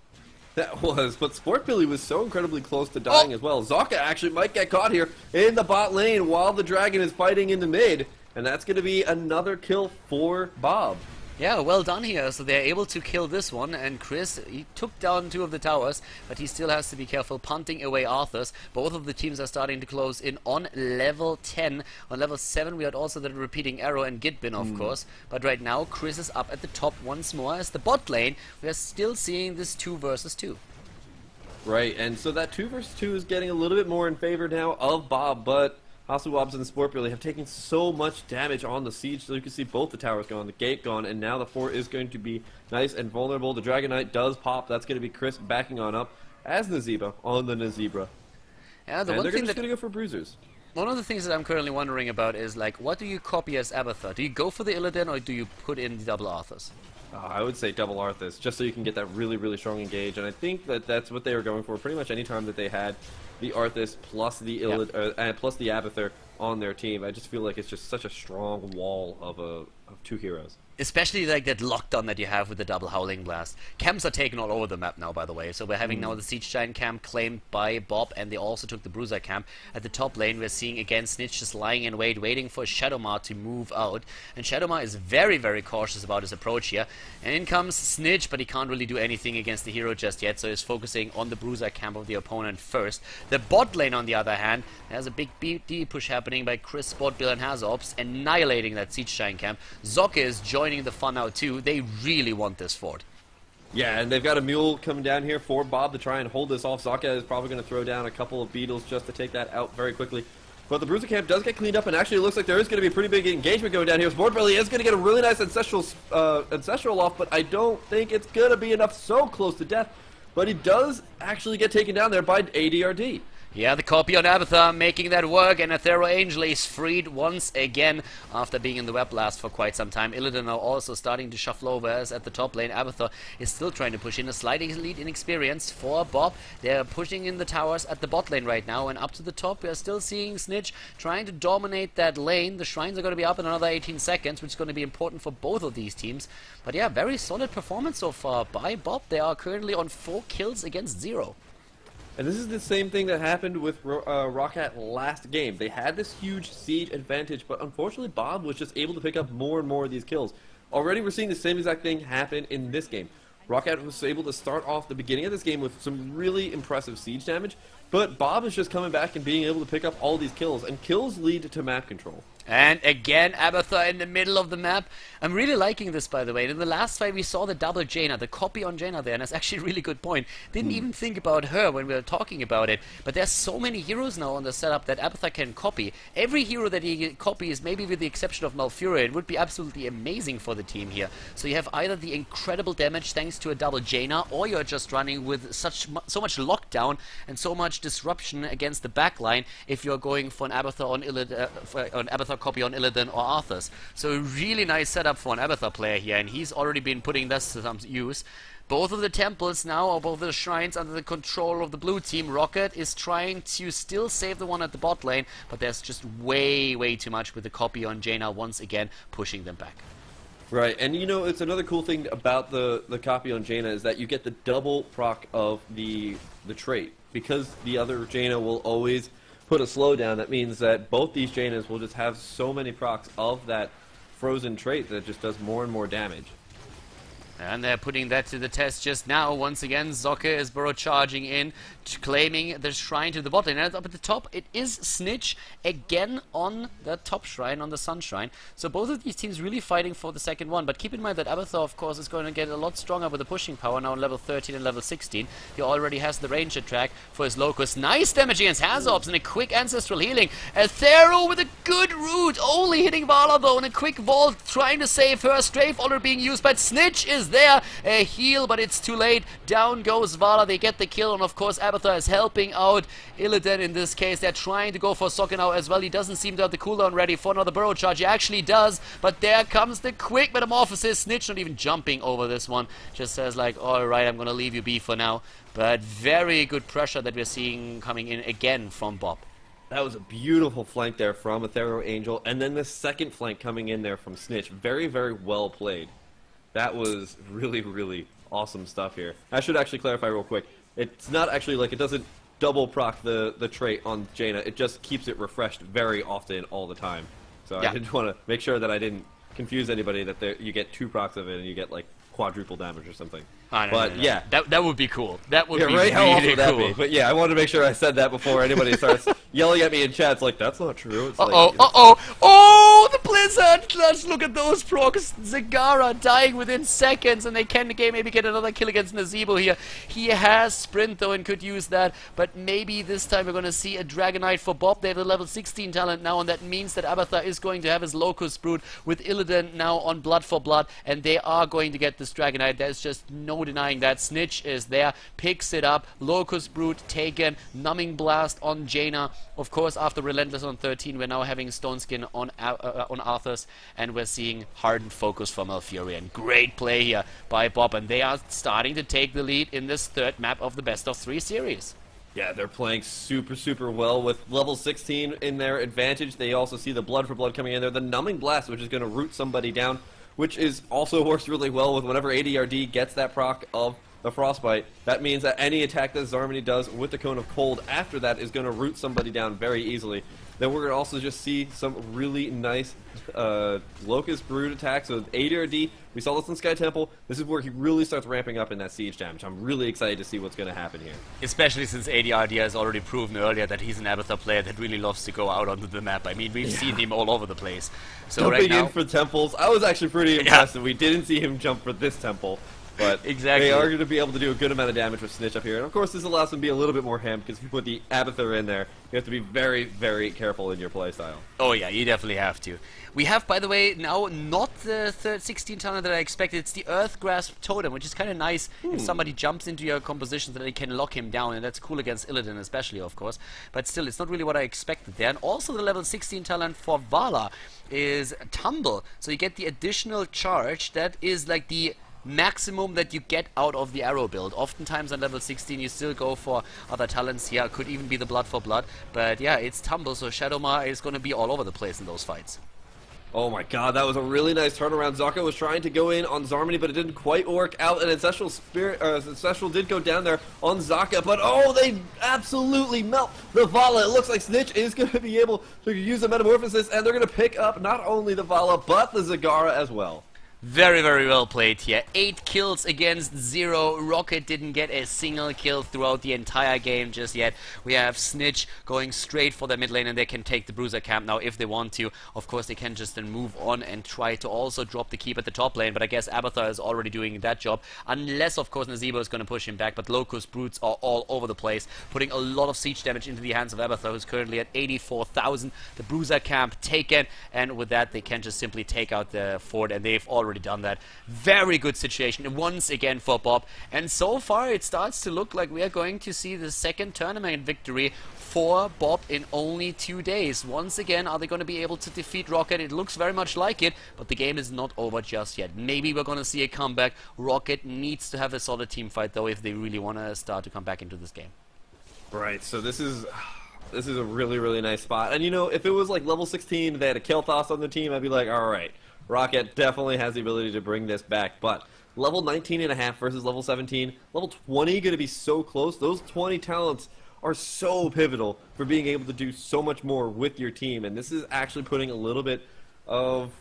That was, but Sport Billy was so incredibly close to dying as well. Zocca actually might get caught here in the bot lane while the dragon is fighting in the mid, and that's going to be another kill for BoB. Yeah, well done here. So they're able to kill this one, and Chris, he took down two of the towers, but he still has to be careful punting away Arthur's. Both of the teams are starting to close in on level 10. On level 7 we had also the repeating arrow and Gitbin, of course, but right now Chris is up at the top once more. As the bot lane, we are still seeing this 2 versus 2. Right, and so that 2 versus 2 is getting a little bit more in favor now of BoB, but Hasselwabs and Sport Billy have taken so much damage on the siege, so you can see both the towers gone, the gate gone, and now the fort is going to be nice and vulnerable. The Dragon Knight does pop. That's going to be Chris backing on up as Nazeeba on the Nazeebra. Yeah, and they're just going to go for bruisers. One of the things that I'm currently wondering about is, like, what do you copy as Abathur? Do you go for the Illidan, or do you put in the double Arthurs? I would say double Arthas, just so you can get that really, really strong engage, and I think that that's what they were going for pretty much any time that they had the Arthas plus the plus the Abathur on their team. I just feel like it's just such a strong wall of two heroes. Especially like that lockdown that you have with the double Howling Blast. Camps are taken all over the map now, by the way. So we're having now the Siege Giant camp claimed by BoB, and they also took the Bruiser camp. At the top lane, we're seeing again Snitch just lying in wait, waiting for Shadowmar to move out. And Shadowmar is very, very cautious about his approach here. And in comes Snitch, but he can't really do anything against the hero just yet, so he's focusing on the Bruiser camp of the opponent first. The bot lane, on the other hand, has a big BD push happening by Chris, Sport, Bill, and Hazops, annihilating that Siege Giant camp. Zocca is joining the fun now too. They really want this fort. Yeah, and they've got a mule coming down here for BoB to try and hold this off. Zocca is probably going to throw down a couple of beetles just to take that out very quickly. But the Bruiser camp does get cleaned up, and actually it looks like there is going to be a pretty big engagement going down here. Sport Billy is going to get a really nice ancestral off, but I don't think it's going to be enough. So close to death, but he does actually get taken down there by ADRD. Yeah, the copy on Abathur making that work, and Abathur Angel is freed once again after being in the web blast for quite some time. Illidan now also starting to shuffle over, as at the top lane Abathur is still trying to push in a sliding lead in experience for BoB. They're pushing in the towers at the bot lane right now, and up to the top we are still seeing Snitch trying to dominate that lane. The shrines are going to be up in another 18 seconds, which is going to be important for both of these teams. But yeah, very solid performance so far by BoB. They are currently on 4 kills against 0. And this is the same thing that happened with Roccat last game. They had this huge siege advantage, but unfortunately BoB was just able to pick up more and more of these kills. Already we're seeing the same exact thing happen in this game. Roccat was able to start off the beginning of this game with some really impressive siege damage, but BoB is just coming back and being able to pick up all these kills, and kills lead to map control. And again, Abathur in the middle of the map. I'm really liking this, by the way. In the last fight, we saw the double Jaina, the copy on Jaina there, and that's actually a really good point. Didn't even think about her when we were talking about it, but there's so many heroes now on the setup that Abathur can copy. Every hero that he copies, maybe with the exception of Malfurion, it would be absolutely amazing for the team here. So you have either the incredible damage thanks to a double Jaina, or you're just running with so much lockdown and so much disruption against the backline if you're going for an Abathur on Abathur copy on Illidan or Arthur's. So a really nice setup for an Abathur player here, and he's already been putting this to some use. Both of the temples now, or both of the shrines, under the control of the blue team. Roccat is trying to still save the one at the bot lane, but there's just way too much with the copy on Jaina once again pushing them back. Right, and you know, it's another cool thing about the copy on Jaina is that you get the double proc of the trait. Because the other Jaina will always put a slowdown, that means that both these Jainas will just have so many procs of that frozen trait that it just does more and more damage. And they're putting that to the test just now. Once again, Zocke is burrow charging in, claiming the shrine to the bot lane. And up at the top, it is Snitch again on the top shrine, on the Sun Shrine. So both of these teams really fighting for the second one. But keep in mind that Abathur, of course, is going to get a lot stronger with the pushing power now on level 13 and level 16. He already has the range attack for his Locust. Nice damage against Hazorps and a quick ancestral healing. Athero with a good root, only hitting Vala though, and a quick vault trying to save her. Strafe already being used, but Snitch is there. A heal, but it's too late. Down goes Vala. They get the kill, and of course Abathur is helping out Illidan in this case. They're trying to go for Zocke now as well. He doesn't seem to have the cooldown ready for another burrow charge. He actually does, but there comes the quick metamorphosis. Snitch not even jumping over this one. Just says like, alright, I'm gonna leave you be for now. But very good pressure that we're seeing coming in again from BoB. That was a beautiful flank there from Athero Angel, and then the second flank coming in there from Snitch. Very, very well played. That was really, really awesome stuff here. I should actually clarify real quick. It's not actually like it doesn't double proc the trait on Jaina. It just keeps it refreshed very often all the time. So yeah. I didn't want to make sure that I didn't confuse anybody that you get 2 procs of it and you get like quadruple damage or something. No. Yeah, that would be cool. That would be right, how really would that cool. be? But yeah, I wanted to make sure I said that before anybody starts yelling at me in chat. It's like, that's not true. It's Oh, the Blizzard! Let's look at those procs. Zagara dying within seconds, and they can maybe get another kill against Nazeebo here. He has sprint though and could use that, but maybe this time we're going to see a Dragonite for BoB. They have a level 16 talent now, and that means that Abathur is going to have his Locust Brood with Illidan now on Blood for Blood, and they are going to get this Dragonite. There's just no denying that. Snitch is there, picks it up, Locust Brood taken, Numbing Blast on Jaina. Of course, after Relentless on 13, we're now having Stone Skin on Arthas, and we're seeing Hardened Focus from Malfurion. Great play here by BoB, and they are starting to take the lead in this third map of the best of 3 series. Yeah, they're playing super, super well with level 16 in their advantage. They also see the Blood for Blood coming in there. The Numbing Blast, which is going to root somebody down, which is also works really well with whenever ADRD gets that proc of the Frostbite. That means that any attack that Zarmany does with the Cone of Cold after that is going to root somebody down very easily. Then we're going to also just see some really nice Locust Brood attacks with ADRD. We saw this in Sky Temple. This is where he really starts ramping up in that siege damage. I'm really excited to see what's going to happen here. Especially since ADRD has already proven earlier that he's an Abathur player that really loves to go out onto the map. I mean, we've seen him all over the place. So jumping right now, in for temples. I was actually pretty impressed that we didn't see him jump for this temple. But exactly. They are going to be able to do a good amount of damage with Snitch up here. And of course, this allows them to be a little bit more hemmed, because if you put the Abathur in there, you have to be very, very careful in your playstyle. Oh yeah, you definitely have to. We have, by the way, now not the 16 talent that I expected. It's the Earth Grasp Totem, which is kind of nice if somebody jumps into your composition so that they can lock him down, and that's cool against Illidan especially, of course. But still, it's not really what I expected there. And also the level 16 talent for Vala is Tumble. So you get the additional charge that is like the maximum that you get out of the arrow build. Oftentimes on level 16 you still go for other talents here. Could even be the Blood for Blood. But yeah, it's Tumble, so Shadowmar is going to be all over the place in those fights. Oh my god, that was a really nice turnaround. Zocke was trying to go in on Zarmany, but it didn't quite work out. And Ancestral Spirit, Ancestral did go down there on Zocke, but oh, they absolutely melt the Vala. It looks like Snitch is going to be able to use the Metamorphosis, and they're going to pick up not only the Vala, but the Zagara as well. Very, very well played here. 8 kills against 0. Roccat didn't get a single kill throughout the entire game just yet. We have Snitch going straight for the mid lane, and they can take the Bruiser camp now if they want to. Of course, they can just then move on and try to also drop the keep at the top lane, but I guess Abathur is already doing that job. Unless, of course, Nazeebo is going to push him back, but Locust Broods are all over the place, putting a lot of siege damage into the hands of Abathur, who's currently at 84,000. The Bruiser camp taken, and with that, they can just simply take out the fort, and they've already done that. Very good situation once again for BoB, and so far it starts to look like we are going to see the second tournament victory for BoB in only 2 days. Once again, are they going to be able to defeat Roccat? It looks very much like it, but the game is not over just yet. Maybe we're going to see a comeback. Roccat needs to have a solid team fight though if they really want to start to come back into this game. Right, so this is a really, really nice spot. And you know, if it was like level 16, they had a Kel'Thas on the team, I'd be like, alright, Roccat definitely has the ability to bring this back, but level 19.5 versus level 17, level 20 going to be so close. Those 20 talents are so pivotal for being able to do so much more with your team, and this is actually putting a little bit of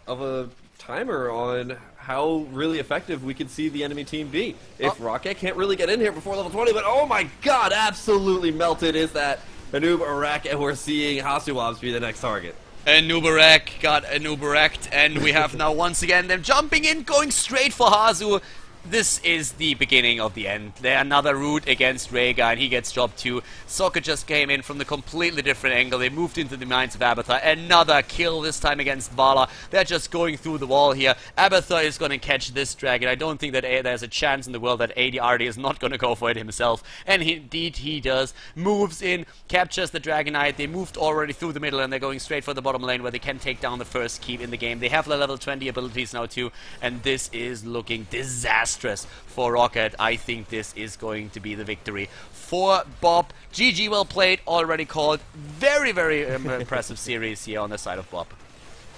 a timer on how really effective we could see the enemy team be. If Roccat can't really get in here before level 20, but oh my god, absolutely melted is that Anub Arak, and we're seeing Hasuwabs be the next target. And Nubarak got a Nubarak, and we have now once again them jumping in, going straight for Hazu. This is the beginning of the end. There another route against Rhaegar, and he gets dropped too. Sokka just came in from the completely different angle. They moved into the mines of Abathur. Another kill, this time against Vala. They're just going through the wall here. Abathur is going to catch this dragon. I don't think that there's a chance in the world that ADRD is not going to go for it himself. And indeed he does. Moves in, captures the Dragonite. They moved already through the middle, and they're going straight for the bottom lane where they can take down the first keep in the game. They have the level 20 abilities now too, and this is looking disastrous for Roccat. I think this is going to be the victory for BoB. GG, well played, already called. Very, very impressive series here on the side of BoB.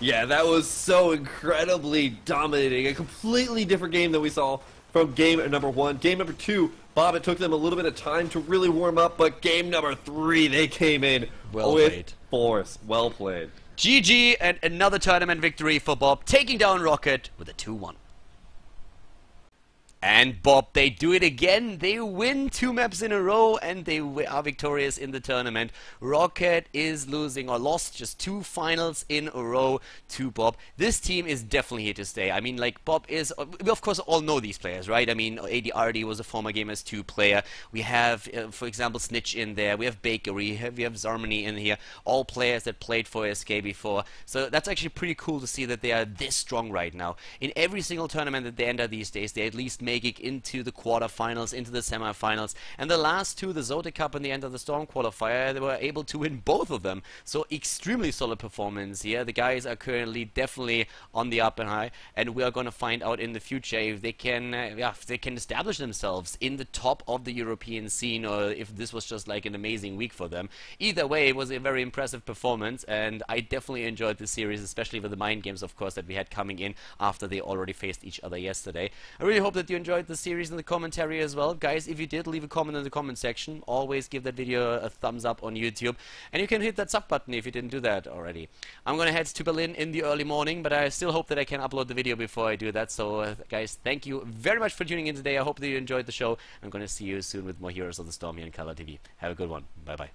Yeah, that was so incredibly dominating. A completely different game than we saw from game number 1. Game number 2, BoB, it took them a little bit of time to really warm up, but game number 3, they came in with force. Well played. GG, and another tournament victory for BoB, taking down Roccat with a 2-1. And BoB, they do it again. They win 2 maps in a row, and they are victorious in the tournament. Roccat is losing, or lost, just 2 finals in a row to BoB. This team is definitely here to stay. I mean, like, BoB is... We, of course, all know these players, right? I mean, ADRD was a former Gamers 2 player. We have, for example, Snitch in there. We have Bakery. We have Zarmony in here. All players that played for SK before. So that's actually pretty cool to see that they are this strong right now. In every single tournament that they enter these days, they at least make it into the quarterfinals, into the semifinals, and the last 2, the Zote Cup and the end of the Storm qualifier, they were able to win both of them. So extremely solid performance here. The guys are currently definitely on the up and high, and we are going to find out in the future if they can, if they can establish themselves in the top of the European scene, or if this was just like an amazing week for them. Either way, it was a very impressive performance, and I definitely enjoyed this series, especially with the mind games, of course, that we had coming in after they already faced each other yesterday. I really hope that you enjoyed the series in the commentary as well. Guys, if you did, leave a comment in the comment section. Always give that video a thumbs up on YouTube, and you can hit that sub button if you didn't do that already. I'm gonna head to Berlin in the early morning, but I still hope that I can upload the video before I do that. So guys, thank you very much for tuning in today. I hope that you enjoyed the show. I'm gonna see you soon with more Heroes of the Storm here on Khaldor TV. Have a good one. Bye bye.